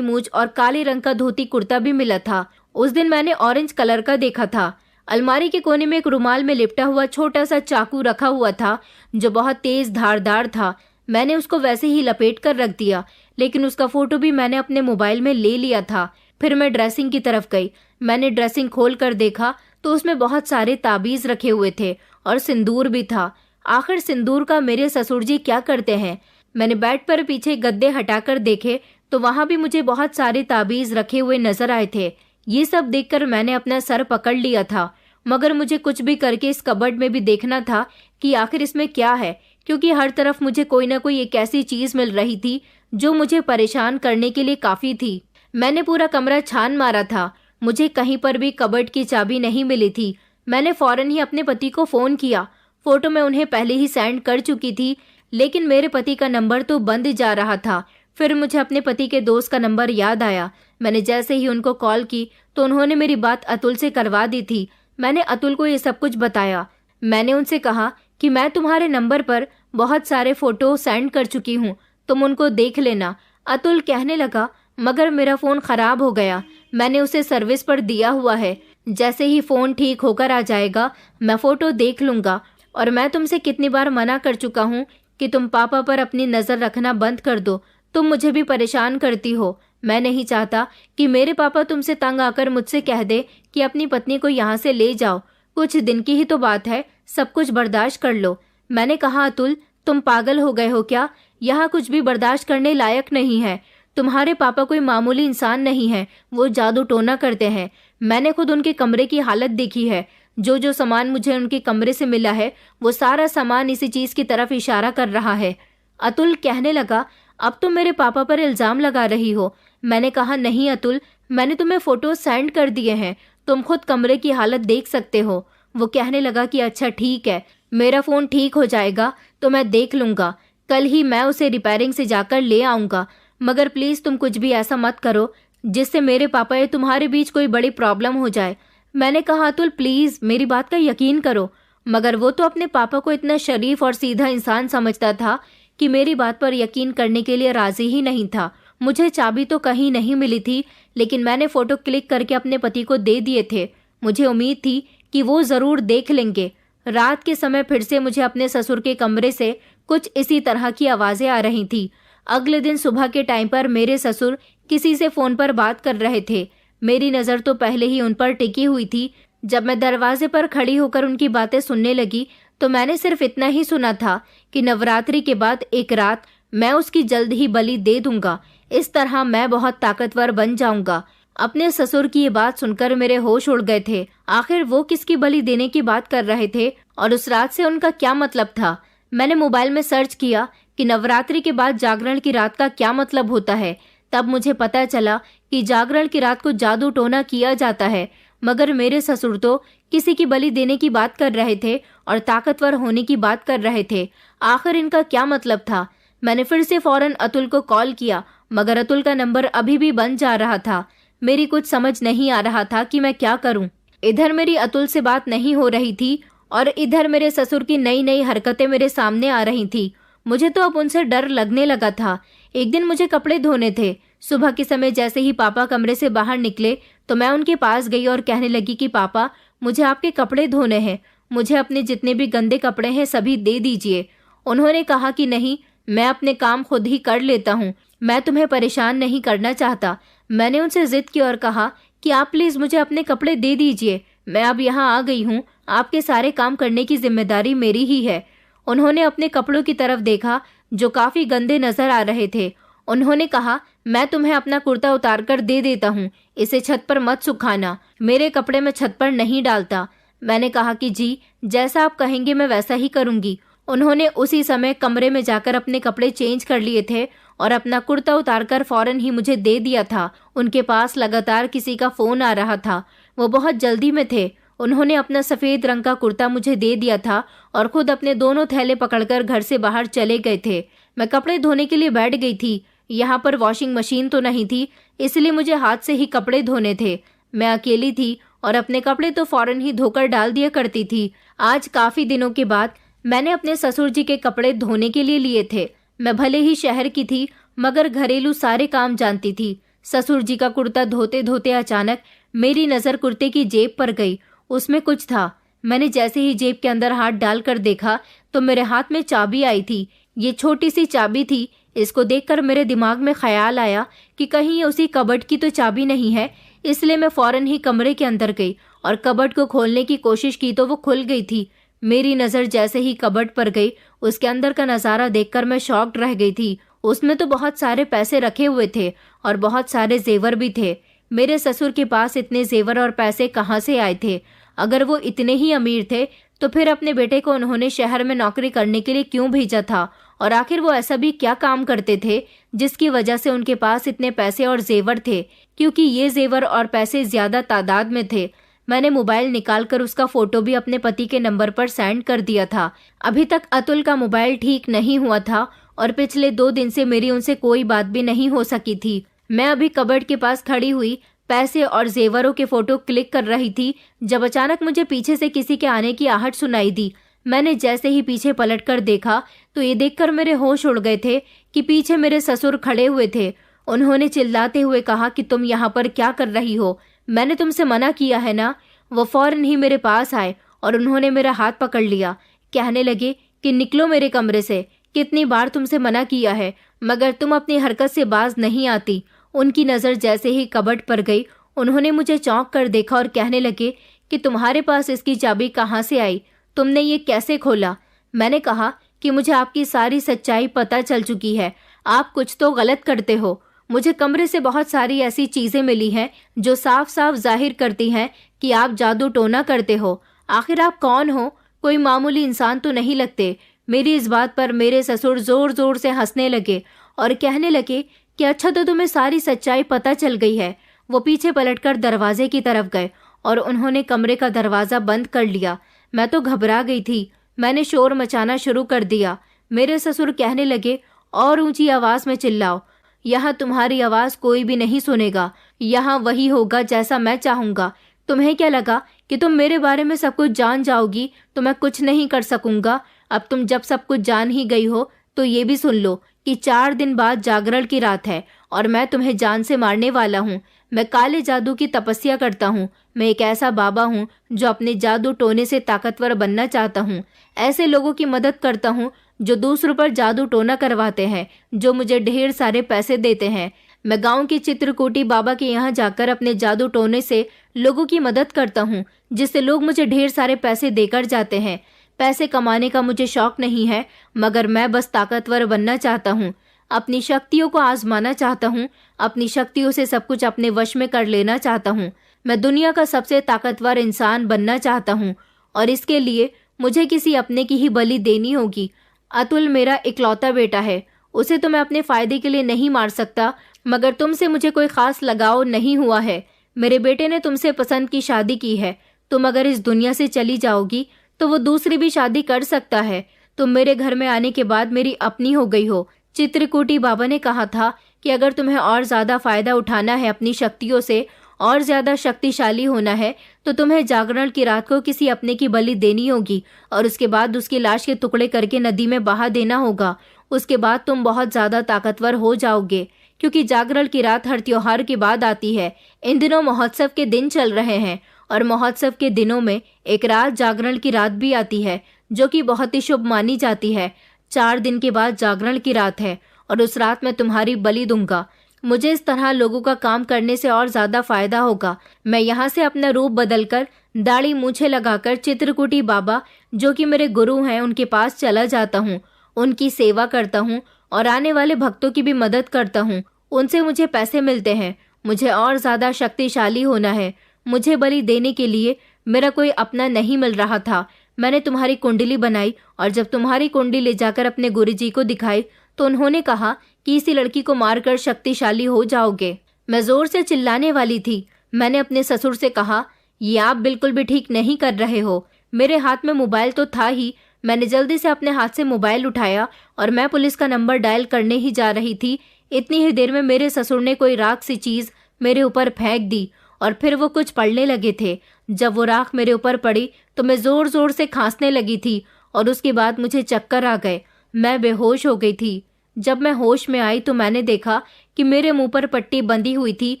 मूंछ और काले रंग का धोती कुर्ता भी मिला था। उस दिन मैंने ऑरेंज कलर का देखा था। अलमारी के कोने में एक रुमाल में लिपटा हुआ छोटा सा चाकू रखा हुआ था जो बहुत तेज धारदार था। मैंने उसको वैसे ही लपेट कर रख दिया, लेकिन उसका फोटो भी मैंने अपने मोबाइल में ले लिया था। फिर मैं ड्रेसिंग की तरफ गई। मैंने ड्रेसिंग खोल कर देखा तो उसमें बहुत सारे ताबीज रखे हुए थे और सिंदूर भी था। आखिर सिंदूर का मेरे ससुर जी क्या करते हैं। मैंने बेड पर पीछे गद्दे हटाकर देखे तो वहां भी मुझे बहुत सारे ताबीज रखे हुए नजर आए थे। ये सब देखकर मैंने अपना सर पकड़ लिया था, मगर मुझे कुछ भी करके इस कबर्ड में भी देखना था कि आखिर इसमें क्या है, क्योंकि हर तरफ मुझे कोई ना कोई एक ऐसी चीज मिल रही थी जो मुझे परेशान करने के लिए काफी थी। मैंने पूरा कमरा छान मारा था, मुझे कहीं पर भी कबर्ड की चाबी नहीं मिली थी। मैंने फौरन ही अपने पति को फोन किया। फोटो मैं उन्हें पहले ही सेंड कर चुकी थी, लेकिन मेरे पति का नंबर तो बंद जा रहा था। फिर मुझे अपने पति के दोस्त का नंबर याद आया। मैंने जैसे ही उनको कॉल की तो उन्होंने मेरी बात अतुल से करवा दी थी। मैंने अतुल को ये सब कुछ बताया। मैंने उनसे कहा कि मैं तुम्हारे नंबर पर बहुत सारे फोटो सेंड कर चुकी हूँ, तुम उनको देख लेना। अतुल कहने लगा, मगर मेरा फोन खराब हो गया, मैंने उसे सर्विस पर दिया हुआ है, जैसे ही फोन ठीक होकर आ जाएगा मैं फोटो देख लूंगा। और मैं तुमसे कितनी बार मना कर चुका हूँ कि तुम पापा पर अपनी नजर रखना बंद कर दो, तुम मुझे भी परेशान करती हो। मैं नहीं चाहता कि मेरे पापा तुमसे तंग आकर मुझसे कह दे कि अपनी पत्नी को यहाँ से ले जाओ। कुछ दिन की ही तो बात है, सब कुछ बर्दाश्त कर लो। मैंने कहा, अतुल तुम पागल हो गए हो क्या? यहाँ कुछ भी बर्दाश्त करने लायक नहीं है। तुम्हारे पापा कोई मामूली इंसान नहीं है, वो जादू टोना करते हैं। मैंने खुद उनके कमरे की हालत देखी है। जो जो सामान मुझे उनके कमरे से मिला है वो सारा सामान इसी चीज की तरफ इशारा कर रहा है। अतुल कहने लगा, अब तुम मेरे पापा पर इल्जाम लगा रही हो। मैंने कहा, नहीं अतुल, मैंने तुम्हें फोटो सेंड कर दिए हैं, तुम खुद कमरे की हालत देख सकते हो। वो कहने लगा कि अच्छा ठीक है, मेरा फोन ठीक हो जाएगा तो मैं देख लूंगा, कल ही मैं उसे रिपेयरिंग से जाकर ले आऊंगा, मगर प्लीज तुम कुछ भी ऐसा मत करो जिससे मेरे पापा या तुम्हारे बीच कोई बड़ी प्रॉब्लम हो जाए। मैंने कहा, अतुल प्लीज मेरी बात का यकीन करो। मगर वो तो अपने पापा को इतना शरीफ और सीधा इंसान समझता था कि मेरी बात पर यकीन करने के लिए राजी ही नहीं था। मुझे चाबी तो कहीं नहीं मिली थी, लेकिन मैंने फोटो क्लिक करके अपने पति को दे दिए थे। मुझे उम्मीद थी कि वो जरूर देख लेंगे। रात के समय फिर से मुझे अपने ससुर के कमरे से कुछ इसी तरह की आवाजें आ रही थी। अगले दिन सुबह के टाइम पर मेरे ससुर किसी से फोन पर बात कर रहे थे। मेरी नजर तो पहले ही उन पर टिकी हुई थी। जब मैं दरवाजे पर खड़ी होकर उनकी बातें सुनने लगी तो मैंने सिर्फ इतना ही सुना था कि नवरात्रि के बाद एक रात मैं उसकी जल्द ही बलि दे दूंगा। इस तरह मैं बहुत ताकतवर बन जाऊंगा। अपने ससुर की ये बात सुनकर मेरे होश उड़ गए थे। आखिर वो किसकी बलि देने की बात कर रहे थे और उस रात से उनका क्या मतलब था? मैंने मोबाइल में सर्च किया कि नवरात्रि के बाद जागरण की रात का क्या मतलब होता है। तब मुझे पता चला कि जागरण की रात को जादू टोना किया जाता है। मगर मेरे ससुर तो किसी की बलि देने की बात कर रहे थे और ताकतवर होने की बात कर रहे थे। आखिर इनका क्या मतलब था? मैंने फिर से फौरन अतुल को कॉल किया, मगर अतुल का नंबर अभी भी बंद जा रहा था। मेरी कुछ समझ नहीं आ रहा था कि मैं क्या करूं। इधर मेरी अतुल से बात नहीं हो रही थी और इधर मेरे ससुर की नई नई हरकतें मेरे सामने आ रही थी। मुझे तो अब उनसे डर लगने लगा था। एक दिन मुझे कपड़े धोने थे। सुबह के समय जैसे ही पापा कमरे से बाहर निकले तो मैं उनके पास गई और कहने लगी कि पापा, मुझे आपके कपड़े धोने हैं। मुझे अपने जितने भी गंदे कपड़े हैं सभी दे दीजिए। उन्होंने कहा कि नहीं, मैं अपने काम खुद ही कर लेता हूँ, मैं तुम्हें परेशान नहीं करना चाहता। मैंने उनसे जिद की और कहा कि आप प्लीज मुझे अपने कपड़े दे दीजिए। मैं अब यहाँ आ गई हूँ, आपके सारे काम करने की जिम्मेदारी मेरी ही है। उन्होंने अपने कपड़ों की तरफ देखा जो काफी गंदे नजर आ रहे थे। उन्होंने कहा, मैं तुम्हें अपना कुर्ता उतार कर दे देता हूँ, इसे छत पर मत सुखाना। मेरे कपड़े मैं छत पर नहीं डालता। मैंने कहा कि जी, जैसा आप कहेंगे मैं वैसा ही करूंगी। उन्होंने उसी समय कमरे में जाकर अपने कपड़े चेंज कर लिए थे और अपना कुर्ता उतारकर फौरन ही मुझे दे दिया था। उनके पास लगातार किसी का फोन आ रहा था। वो बहुत जल्दी में थे। उन्होंने अपना सफेद रंग का कुर्ता मुझे दे दिया था और खुद अपने दोनों थैले पकड़कर घर से बाहर चले गए थे। मैं कपड़े धोने के लिए बैठ गई थी। यहाँ पर वॉशिंग मशीन तो नहीं थी, इसलिए मुझे हाथ से ही कपड़े धोने थे। मैं अकेली थी और अपने कपड़े तो फौरन ही धोकर डाल दिया करती थी। आज काफी दिनों के बाद मैंने अपने ससुर जी के कपड़े धोने के लिए थे। मैं भले ही शहर की थी मगर घरेलू सारे काम जानती थी। ससुर जी का कुर्ता धोते धोते अचानक मेरी नजर कुर्ते की जेब पर गई। उसमें कुछ था। मैंने जैसे ही जेब के अंदर हाथ डालकर देखा तो मेरे हाथ में चाबी आई थी। ये छोटी सी चाबी थी। इसको देखकर मेरे दिमाग में ख्याल आया कि कहीं ये उसी कबर्ड की तो चाबी नहीं है। इसलिए मैं फौरन ही कमरे के अंदर गई और कबर्ड को खोलने की कोशिश की तो वो खुल गई थी। मेरी नजर जैसे ही कबर्ड पर गई, उसके अंदर का नजारा देखकर मैं शॉक्ड रह गई थी। उसमें तो बहुत सारे पैसे रखे हुए थे और बहुत सारे जेवर भी थे। मेरे ससुर के पास इतने जेवर और पैसे कहाँ से आए थे? अगर वो इतने ही अमीर थे तो फिर अपने बेटे को उन्होंने शहर में नौकरी करने के लिए क्यों भेजा था? और आखिर वो ऐसा भी क्या काम करते थे जिसकी वजह से उनके पास इतने पैसे और जेवर थे? क्योंकि ये जेवर और पैसे ज्यादा तादाद में थे। मैंने मोबाइल निकालकर उसका फोटो भी अपने पति के नंबर पर सेंड कर दिया था। अभी तक अतुल का मोबाइल ठीक नहीं हुआ था और पिछले 2 दिन से मेरी उनसे कोई बात भी नहीं हो सकी थी। मैं अभी कबर्ड के पास खड़ी हुई पैसे और जेवरों के फोटो क्लिक कर रही थी जब अचानक मुझे पीछे से किसी के आने की आहट सुनाई दी। मैंने जैसे ही पीछे पलटकर देखा तो ये देखकर मेरे होश उड़ गए थे कि पीछे मेरे ससुर खड़े हुए थे। उन्होंने चिल्लाते हुए कहा कि तुम यहाँ पर क्या कर रही हो? मैंने तुमसे मना किया है ना? वो फौरन ही मेरे पास आए और उन्होंने मेरा हाथ पकड़ लिया। कहने लगे कि निकलो मेरे कमरे से। कितनी बार तुमसे मना किया है मगर तुम अपनी हरकत से बाज नहीं आती। उनकी नजर जैसे ही कबर्ड पर गई, उन्होंने मुझे चौंक कर देखा और कहने लगे कि तुम्हारे पास इसकी चाबी कहाँ से आई? तुमने ये कैसे खोला? मैंने कहा कि मुझे आपकी सारी सच्चाई पता चल चुकी है। आप कुछ तो गलत करते हो। मुझे कमरे से बहुत सारी ऐसी चीजें मिली हैं जो साफ साफ जाहिर करती हैं कि आप जादू टोना करते हो। आखिर आप कौन हो? कोई मामूली इंसान तो नहीं लगते। मेरी इस बात पर मेरे ससुर जोर जोर से हंसने लगे और कहने लगे कि अच्छा, तो तुम्हें सारी सच्चाई पता चल गई है। वो पीछे पलटकर दरवाजे की तरफ गए और उन्होंने कमरे का दरवाजा बंद कर लिया। मैं तो घबरा गई थी। मैंने शोर मचाना शुरू कर दिया। मेरे ससुर कहने लगे, और ऊंची आवाज में चिल्लाओ, यहाँ तुम्हारी आवाज कोई भी नहीं सुनेगा। यहाँ वही होगा जैसा मैं चाहूंगा। तुम्हें क्या लगा कि तुम मेरे बारे में सब कुछ जान जाओगी तो मैं कुछ नहीं कर सकूंगा? अब तुम जब सब कुछ जान ही गई हो तो ये भी सुन लो कि 4 दिन बाद जागरण की रात है और मैं तुम्हें जान से मारने वाला हूँ। मैं काले जादू की तपस्या करता हूँ। मैं एक ऐसा बाबा हूँ जो अपने जादू टोने से ताकतवर बनना चाहता हूँ। ऐसे लोगों की मदद करता हूँ जो दूसरों पर जादू टोना करवाते हैं, जो मुझे ढेर सारे पैसे देते हैं। मैं गांव के चित्रकूटी बाबा के यहाँ जाकर अपने जादू टोने से लोगों की मदद करता हूँ, जिससे लोग मुझे ढेर सारे पैसे देकर जाते हैं। पैसे कमाने का मुझे शौक नहीं है, मगर मैं बस ताकतवर बनना चाहता हूँ। अपनी शक्तियों को आजमाना चाहता हूँ। अपनी शक्तियों से सब कुछ अपने वश में कर लेना चाहता हूँ। मैं दुनिया का सबसे ताकतवर इंसान बनना चाहता हूँ, और इसके लिए मुझे किसी अपने की ही बलि देनी होगी। अतुल मेरा इकलौता बेटा है। उसे तो मैं अपने फायदे के लिए नहीं मार सकता, मगर तुमसे मुझे कोई खास लगाव नहीं हुआ है। मेरे बेटे ने तुमसे पसंद की शादी की है। तुम अगर इस दुनिया से चली जाओगी तो वो दूसरी भी शादी कर सकता है। तुम मेरे घर में आने के बाद मेरी अपनी हो गई हो। चित्रकूटी बाबा ने कहा था कि अगर तुम्हें और ज्यादा फायदा उठाना है, अपनी शक्तियों से और ज्यादा शक्तिशाली होना है, तो तुम्हें जागरण की रात को किसी अपने की बलि देनी होगी और उसके बाद उसकी लाश के टुकड़े करके नदी में बहा देना होगा। उसके बाद तुम बहुत ज्यादा ताकतवर हो जाओगे, क्योंकि जागरण की रात हर त्योहार के बाद आती है। इन दिनों महोत्सव के दिन चल रहे हैं, और महोत्सव के दिनों में एक रात जागरण की रात भी आती है, जो कि बहुत ही शुभ मानी जाती है। 4 दिन के बाद जागरण की रात है, और उस रात मैं तुम्हारी बलि दूंगा। मुझे इस तरह लोगों का काम करने से और ज्यादा फायदा होगा। मैं यहाँ से अपना रूप बदलकर दाढ़ी मूछे लगाकर चित्रकूटी बाबा, जो कि मेरे गुरु हैं, उनके पास चला जाता हूँ। उनकी सेवा करता हूँ और आने वाले भक्तों की भी मदद करता हूँ। उनसे मुझे पैसे मिलते हैं। मुझे और ज्यादा शक्तिशाली होना है। मुझे बलि देने के लिए मेरा कोई अपना नहीं मिल रहा था। मैंने तुम्हारी कुंडली बनाई, और जब तुम्हारी कुंडली ले जाकर अपने गुरुजी को दिखाई तो उन्होंने कहा कि इसी लड़की को मारकर शक्तिशाली हो जाओगे। मैं जोर से चिल्लाने वाली थी। मैंने अपने ससुर से कहा, ये आप बिल्कुल भी ठीक नहीं कर रहे हो। मेरे हाथ में मोबाइल तो था ही। मैंने जल्दी से अपने हाथ से मोबाइल उठाया और मैं पुलिस का नंबर डायल करने ही जा रही थी। इतनी ही देर में मेरे ससुर ने कोई राख सी चीज मेरे ऊपर फेंक दी, और फिर वो कुछ पड़ने लगे थे। जब वो राख मेरे ऊपर पड़ी तो मैं जोर जोर से खांसने लगी थी, और उसके बाद मुझे चक्कर आ गए। मैं बेहोश हो गई थी। जब मैं होश में आई तो मैंने देखा कि मेरे मुंह पर पट्टी बंधी हुई थी,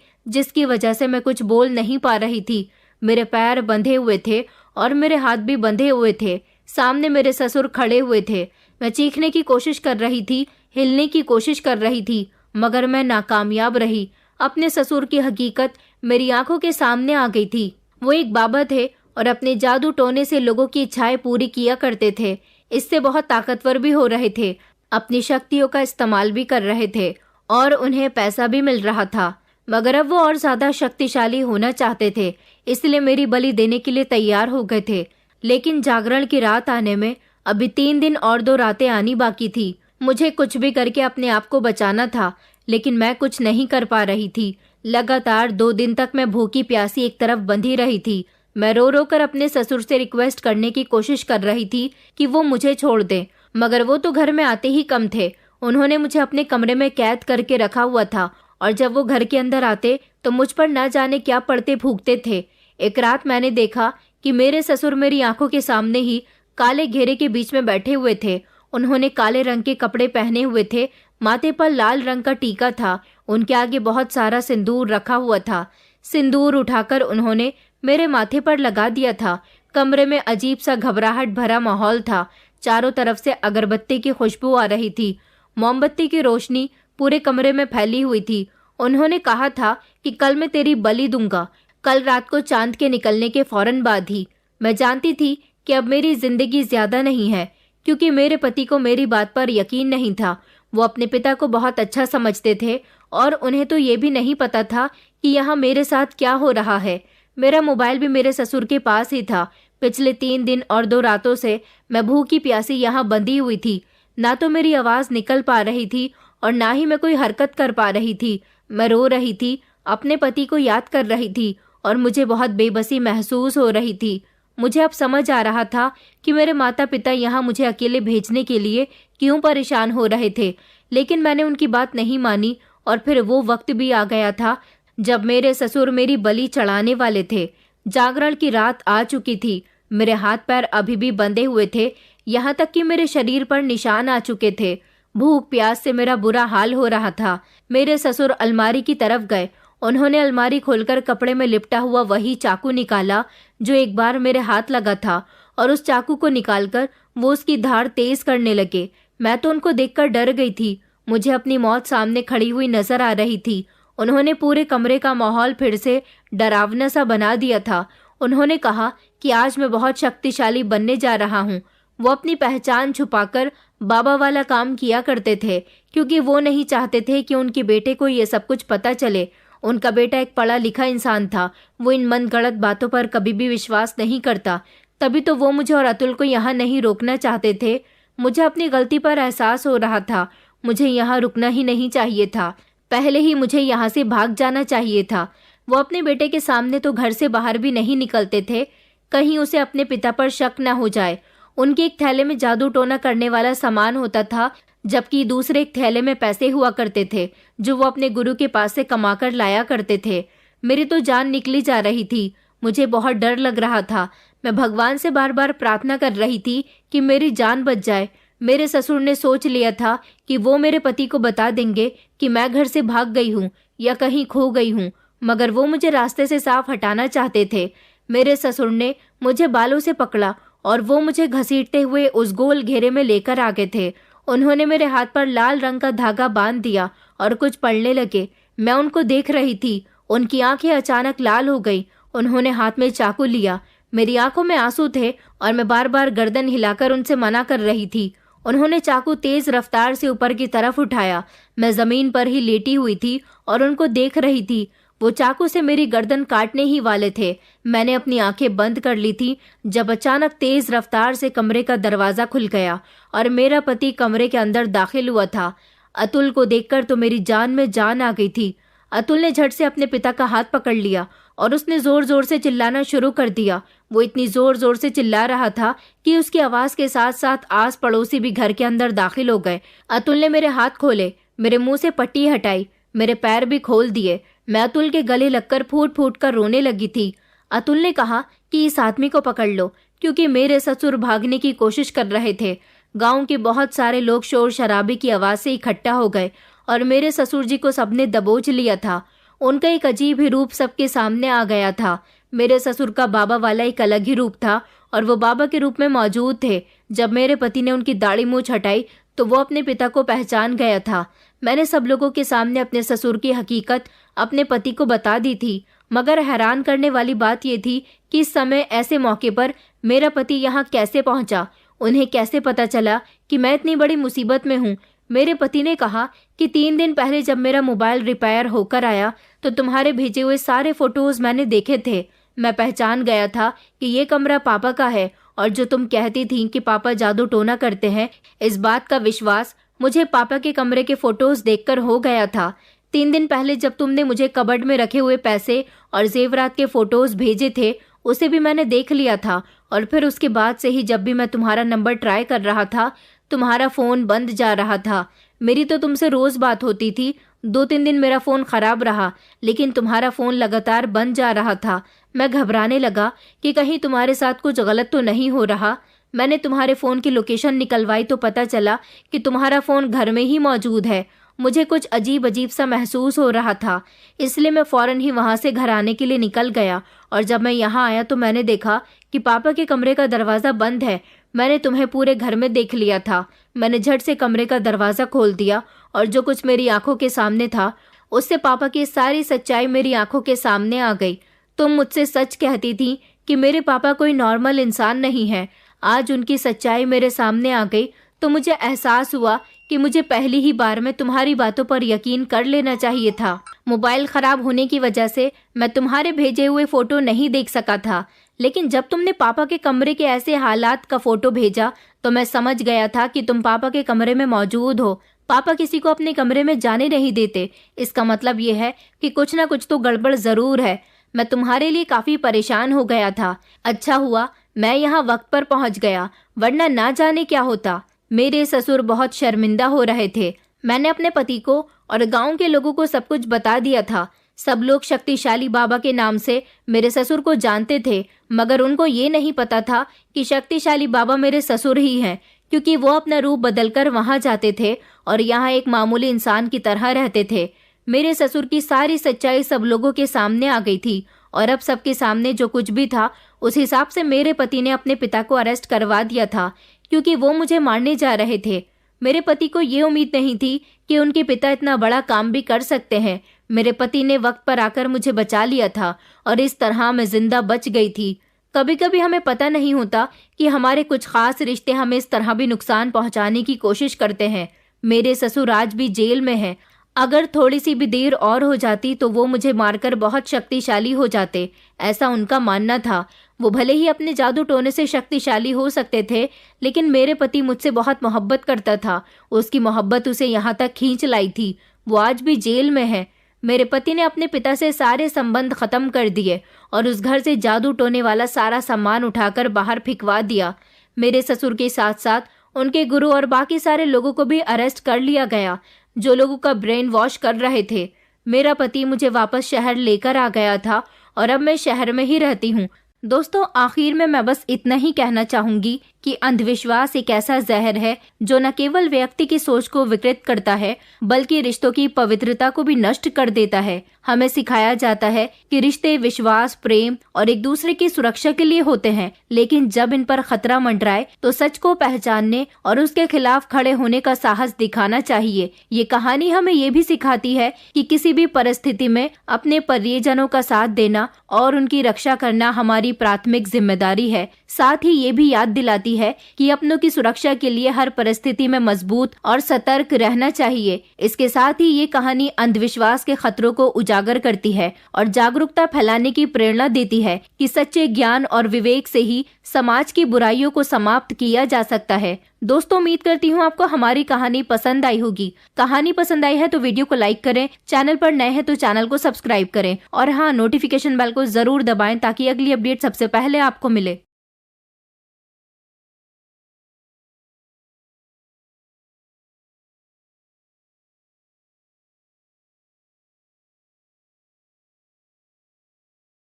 जिसकी वजह से मैं कुछ बोल नहीं पा रही थी। मेरे पैर बंधे हुए थे और मेरे हाथ भी बंधे हुए थे। सामने मेरे ससुर खड़े हुए थे। मैं चीखने की कोशिश कर रही थी, हिलने की कोशिश कर रही थी, मगर मैं नाकामयाब रही। अपने ससुर की हकीकत मेरी आंखों के सामने आ गई थी। वो एक बाबा थे और अपने जादू टोने से लोगों की इच्छाएं पूरी किया करते थे। इससे बहुत ताकतवर भी हो रहे थे, अपनी शक्तियों का इस्तेमाल भी कर रहे थे, और उन्हें पैसा भी मिल रहा था। मगर अब वो और ज्यादा शक्तिशाली होना चाहते थे, इसलिए मेरी बलि देने के लिए तैयार हो गए थे। लेकिन जागरण की रात आने में अभी 3 दिन और 2 रातें आनी बाकी थी। मुझे कुछ भी करके अपने आप को बचाना था, लेकिन मैं कुछ नहीं कर पा रही थी। लगातार 2 दिन तक मैं भूखी प्यासी एक तरफ बंधी रही थी। मैं रो रो कर अपने ससुर से रिक्वेस्ट करने की कोशिश कर रही थी कि वो मुझे छोड़ दें, मगर वो तो घर में आते ही कम थे। उन्होंने मुझे अपने कमरे में कैद करके रखा हुआ था, और जब वो घर के अंदर आते तो मुझ पर न जाने क्या पड़ते फूंकते थे। एक रात मैंने देखा कि मेरे ससुर मेरी आंखों के सामने ही काले घेरे के बीच में बैठे हुए थे। उन्होंने काले रंग के कपड़े पहने हुए थे, माथे पर लाल रंग का टीका था, उनके आगे बहुत सारा सिंदूर रखा हुआ था। सिंदूर उठाकर उन्होंने मेरे माथे पर लगा दिया था। कमरे में अजीब सा घबराहट भरा माहौल था। चारों तरफ से अगरबत्ती की खुशबू आ रही थी। मोमबत्ती की रोशनी पूरे कमरे में फैली हुई थी। उन्होंने कहा था कि कल मैं तेरी बलि दूंगा, कल रात को चांद के निकलने के फौरन बाद ही। मैं जानती थी कि अब मेरी जिंदगी ज्यादा नहीं है, क्योंकि मेरे पति को मेरी बात पर यकीन नहीं था। वो अपने पिता को बहुत अच्छा समझते थे, और उन्हें तो ये भी नहीं पता था कि यहाँ मेरे साथ क्या हो रहा है। मेरा मोबाइल भी मेरे ससुर के पास ही था। पिछले 3 दिन और 2 रातों से मैं भूखी प्यासी यहाँ बंधी हुई थी। ना तो मेरी आवाज निकल पा रही थी और ना ही मैं कोई हरकत कर पा रही थी। मैं रो रही थी, अपने पति को याद कर रही थी, और मुझे बहुत बेबसी महसूस हो रही थी। मुझे अब समझ आ रहा था कि मेरे माता पिता यहाँ मुझे अकेले भेजने के लिए क्यों परेशान हो रहे थे, लेकिन मैंने उनकी बात नहीं मानी। और फिर वो वक्त भी आ गया था जब मेरे ससुर मेरी बलि चढ़ाने वाले थे। जागरण की रात आ चुकी थी। मेरे हाथ पैर अभी भी बंधे हुए थे, यहाँ तक कि मेरे शरीर पर निशान आ चुके थे। भूख प्यास से मेरा बुरा हाल हो रहा था। मेरे ससुर अलमारी की तरफ गए उन्होंने अलमारी खोलकर कपड़े में लिपटा हुआ वही चाकू निकाला जो एक बार मेरे हाथ लगा था, और उस चाकू को निकालकर वो उसकी धार तेज करने लगे। मैं तो उनको देखकर डर गई थी। मुझे अपनी मौत सामने खड़ी हुई नजर आ रही थी। उन्होंने पूरे कमरे का माहौल फिर से डरावना सा बना दिया था। उन्होंने कहा कि आज मैं बहुत शक्तिशाली बनने जा रहा हूँ। वो अपनी पहचान छुपाकर बाबा वाला काम किया करते थे, क्योंकि वो नहीं चाहते थे कि उनके बेटे को ये सब कुछ पता चले। उनका बेटा एक पढ़ा लिखा इंसान था। वो इन मनगढ़ंत बातों पर कभी भी विश्वास नहीं करता। तभी तो वो मुझे और अतुल को यहाँ नहीं रोकना चाहते थे। मुझे अपनी गलती पर एहसास हो रहा था। मुझे यहाँ रुकना ही नहीं चाहिए था। पहले ही मुझे यहाँ से भाग जाना चाहिए था। वो अपने बेटे के सामने तो घर से बाहर भी नहीं निकलते थे, कहीं उसे अपने पिता पर शक न हो जाए। उनके एक थैले में जादू टोना करने वाला सामान होता था, जबकि दूसरे एक थैले में पैसे हुआ करते थे जो वो अपने गुरु के पास से कमाकर लाया करते थे। मेरी तो जान निकली जा रही थी। मुझे बहुत डर लग रहा था। मैं भगवान से बार बार प्रार्थना कर रही थी कि मेरी जान बच जाए। मेरे ससुर ने सोच लिया था कि वो मेरे पति को बता देंगे कि मैं घर से भाग गई हूँ या कहीं खो गई हूँ, मगर वो मुझे रास्ते से साफ हटाना चाहते थे। मेरे ससुर ने मुझे बालों से पकड़ा और वो मुझे घसीटते हुए उस गोल घेरे में लेकर आ गए थे। उन्होंने मेरे हाथ पर लाल रंग का धागा बांध दिया और कुछ पढ़ने लगे। मैं उनको देख रही थी। उनकी आंखें अचानक लाल हो गई। उन्होंने हाथ में चाकू लिया। मेरी आंखों में आंसू थे और मैं बार बार गर्दन हिलाकर उनसे मना कर रही थी। उन्होंने चाकू तेज रफ्तार से ऊपर की तरफ उठाया। मैं जमीन पर ही लेटी हुई थी और उनको देख रही थी। वो चाकू से मेरी गर्दन काटने ही वाले थे। मैंने अपनी आंखें बंद कर ली थी जब अचानक तेज रफ्तार से कमरे का दरवाजा खुल गया और मेरा पति कमरे के अंदर दाखिल हुआ था। अतुल को देखकर तो मेरी जान में जान आ गई थी। अतुल ने झट से अपने पिता का हाथ पकड़ लिया और उसने जोर जोर से चिल्लाना शुरू कर दिया। वो इतनी जोर जोर से चिल्ला रहा था कि उसकी आवाज के साथ साथ आस पड़ोसी भी घर के अंदर दाखिल हो गए। अतुल ने मेरे हाथ खोले, मेरे मुंह से पट्टी हटाई, मेरे पैर भी खोल दिए। मैं अतुल के गले लगकर फूट फूट कर रोने लगी थी। अतुल ने कहा कि इस आदमी को पकड़ लो, क्योंकि मेरे ससुर भागने की कोशिश कर रहे थे। गांव के बहुत सारे लोग शोर शराबे की आवाज से इकट्ठा हो गए और मेरे ससुर जी को सबने दबोच लिया था। उनका एक अजीब ही रूप सबके सामने आ गया था। मेरे ससुर का बाबा वाला एक अलग ही रूप था और वो बाबा के रूप में मौजूद थे। जब मेरे पति ने उनकी दाढ़ी मूंछ हटाई तो वो अपने पिता को पहचान गया था। मैंने सब लोगों के सामने अपने ससुर की हकीकत अपने पति को बता दी थी, मगर हैरान करने वाली बात यह थी कि इस समय ऐसे मौके पर मेरा पति यहाँ कैसे पहुंचा। उन्हें कैसे पता चला कि मैं इतनी बड़ी मुसीबत में हूँ। मेरे पति ने कहा कि 3 दिन पहले जब मेरा मोबाइल रिपेयर होकर आया तो तुम्हारे भेजे हुए सारे फोटोज मैंने देखे थे। मैं पहचान गया था कि ये कमरा पापा का है, और जो तुम कहती थी कि पापा जादू टोना करते हैं, इस बात का विश्वास मुझे पापा के कमरे के फोटोज देखकर हो गया था। 3 दिन पहले जब तुमने मुझे कबर्ड में रखे हुए पैसे और जेवरात के फोटोज भेजे थे, उसे भी मैंने देख लिया था। और फिर उसके बाद से ही जब भी मैं तुम्हारा नंबर ट्राई कर रहा था, तुम्हारा फोन बंद जा रहा था। मेरी तो तुमसे रोज बात होती थी। 2-3 दिन मेरा फोन खराब रहा, लेकिन तुम्हारा फोन लगातार बंद जा रहा था। मैं घबराने लगा कि कहीं तुम्हारे साथ कुछ गलत तो नहीं हो रहा। मैंने तुम्हारे फोन की लोकेशन निकलवाई तो पता चला कि तुम्हारा फोन घर में ही मौजूद है। मुझे कुछ अजीब अजीब सा महसूस हो रहा था, इसलिए मैं फौरन ही वहां से घर आने के लिए निकल गया। और जब मैं यहाँ आया तो मैंने देखा कि पापा के कमरे का दरवाजा बंद है। मैंने तुम्हें पूरे घर में देख लिया था। मैंने झट से कमरे का दरवाजा खोल दिया और जो कुछ मेरी आंखों के सामने था उससे पापा की सारी सच्चाई मेरी आंखों के सामने आ गई। तुम मुझसे सच कहती थी कि मेरे पापा कोई नॉर्मल इंसान नहीं है। आज उनकी सच्चाई मेरे सामने आ गई तो मुझे एहसास हुआ कि मुझे पहली ही बार में तुम्हारी बातों पर यकीन कर लेना चाहिए था। मोबाइल खराब होने की वजह से मैं तुम्हारे भेजे हुए फोटो नहीं देख सका था, लेकिन जब तुमने पापा के कमरे के ऐसे हालात का फोटो भेजा तो मैं समझ गया था कि तुम पापा के कमरे में मौजूद हो। पापा किसी को अपने कमरे में जाने नहीं देते। इसका मतलब ये है कि कुछ ना कुछ तो गड़बड़ जरूर है। मैं तुम्हारे लिए काफी परेशान हो गया था। अच्छा हुआ मैं यहाँ वक्त पर पहुँच गया, वरना ना जाने क्या होता। मेरे ससुर बहुत शर्मिंदा हो रहे थे। मैंने अपने पति को और गांव के लोगों को सब कुछ बता दिया था। सब लोग शक्तिशाली बाबा के नाम से मेरे ससुर को जानते थे, मगर उनको ये नहीं पता था कि शक्तिशाली बाबा मेरे ससुर ही हैं, क्योंकि वो अपना रूप बदलकर वहां जाते थे और यहाँ एक मामूली इंसान की तरह रहते थे। मेरे ससुर की सारी सच्चाई सब लोगों के सामने आ गई थी और अब सबके सामने जो कुछ भी था उस हिसाब से मेरे पति ने अपने पिता को अरेस्ट करवा दिया था, क्योंकि वो मुझे मारने जा रहे थे। मेरे पति को ये उम्मीद नहीं थी कि उनके पिता इतना बड़ा काम भी कर सकते हैं। मेरे पति ने वक्त पर आकर मुझे बचा लिया था और इस तरह मैं जिंदा बच गई थी। कभी कभी हमें पता नहीं होता कि हमारे कुछ खास रिश्ते हमें इस तरह भी नुकसान पहुंचाने की कोशिश करते हैं। मेरे ससुर आज भी जेल में हैं। अगर थोड़ी सी भी देर और हो जाती तो वो मुझे मारकर बहुत शक्तिशाली हो जाते, ऐसा उनका मानना था। वो भले ही अपने जादू टोने से शक्तिशाली हो सकते थे, लेकिन मेरे पति मुझसे बहुत मोहब्बत करता था। उसकी मोहब्बत उसे यहाँ तक खींच लाई थी। वो आज भी जेल में है। मेरे पति ने अपने पिता से सारे संबंध खत्म कर दिए और उस घर से जादू टोने वाला सारा सामान उठाकर बाहर फेंकवा दिया। मेरे ससुर के साथ साथ उनके गुरु और बाकी सारे लोगों को भी अरेस्ट कर लिया गया, जो लोगों का ब्रेन वॉश कर रहे थे। मेरा पति मुझे वापस शहर लेकर आ गया था और अब मैं शहर में ही रहती हूँ। दोस्तों, आखिर में मैं बस इतना ही कहना चाहूंगी कि अंधविश्वास एक ऐसा जहर है जो न केवल व्यक्ति की सोच को विकृत करता है, बल्कि रिश्तों की पवित्रता को भी नष्ट कर देता है। हमें सिखाया जाता है कि रिश्ते विश्वास, प्रेम और एक दूसरे की सुरक्षा के लिए होते हैं, लेकिन जब इन पर खतरा मंडराए तो सच को पहचानने और उसके खिलाफ खड़े होने का साहस दिखाना चाहिए। ये कहानी हमें ये भी सिखाती है कि किसी भी परिस्थिति में अपने परिजनों का साथ देना और उनकी रक्षा करना हमारी प्राथमिक जिम्मेदारी है। साथ ही ये भी याद दिलाती है कि अपनों की सुरक्षा के लिए हर परिस्थिति में मजबूत और सतर्क रहना चाहिए। इसके साथ ही ये कहानी अंधविश्वास के खतरों को उजागर करती है और जागरूकता फैलाने की प्रेरणा देती है कि सच्चे ज्ञान और विवेक से ही समाज की बुराइयों को समाप्त किया जा सकता है। दोस्तों, उम्मीद करती हूँ आपको हमारी कहानी पसंद आई होगी। कहानी पसंद आई है तो वीडियो को लाइक करें, चैनल पर नए हैं तो चैनल को सब्सक्राइब करें और हाँ, नोटिफिकेशन बेल को जरूर दबाएं ताकि अगली अपडेट सबसे पहले आपको मिले।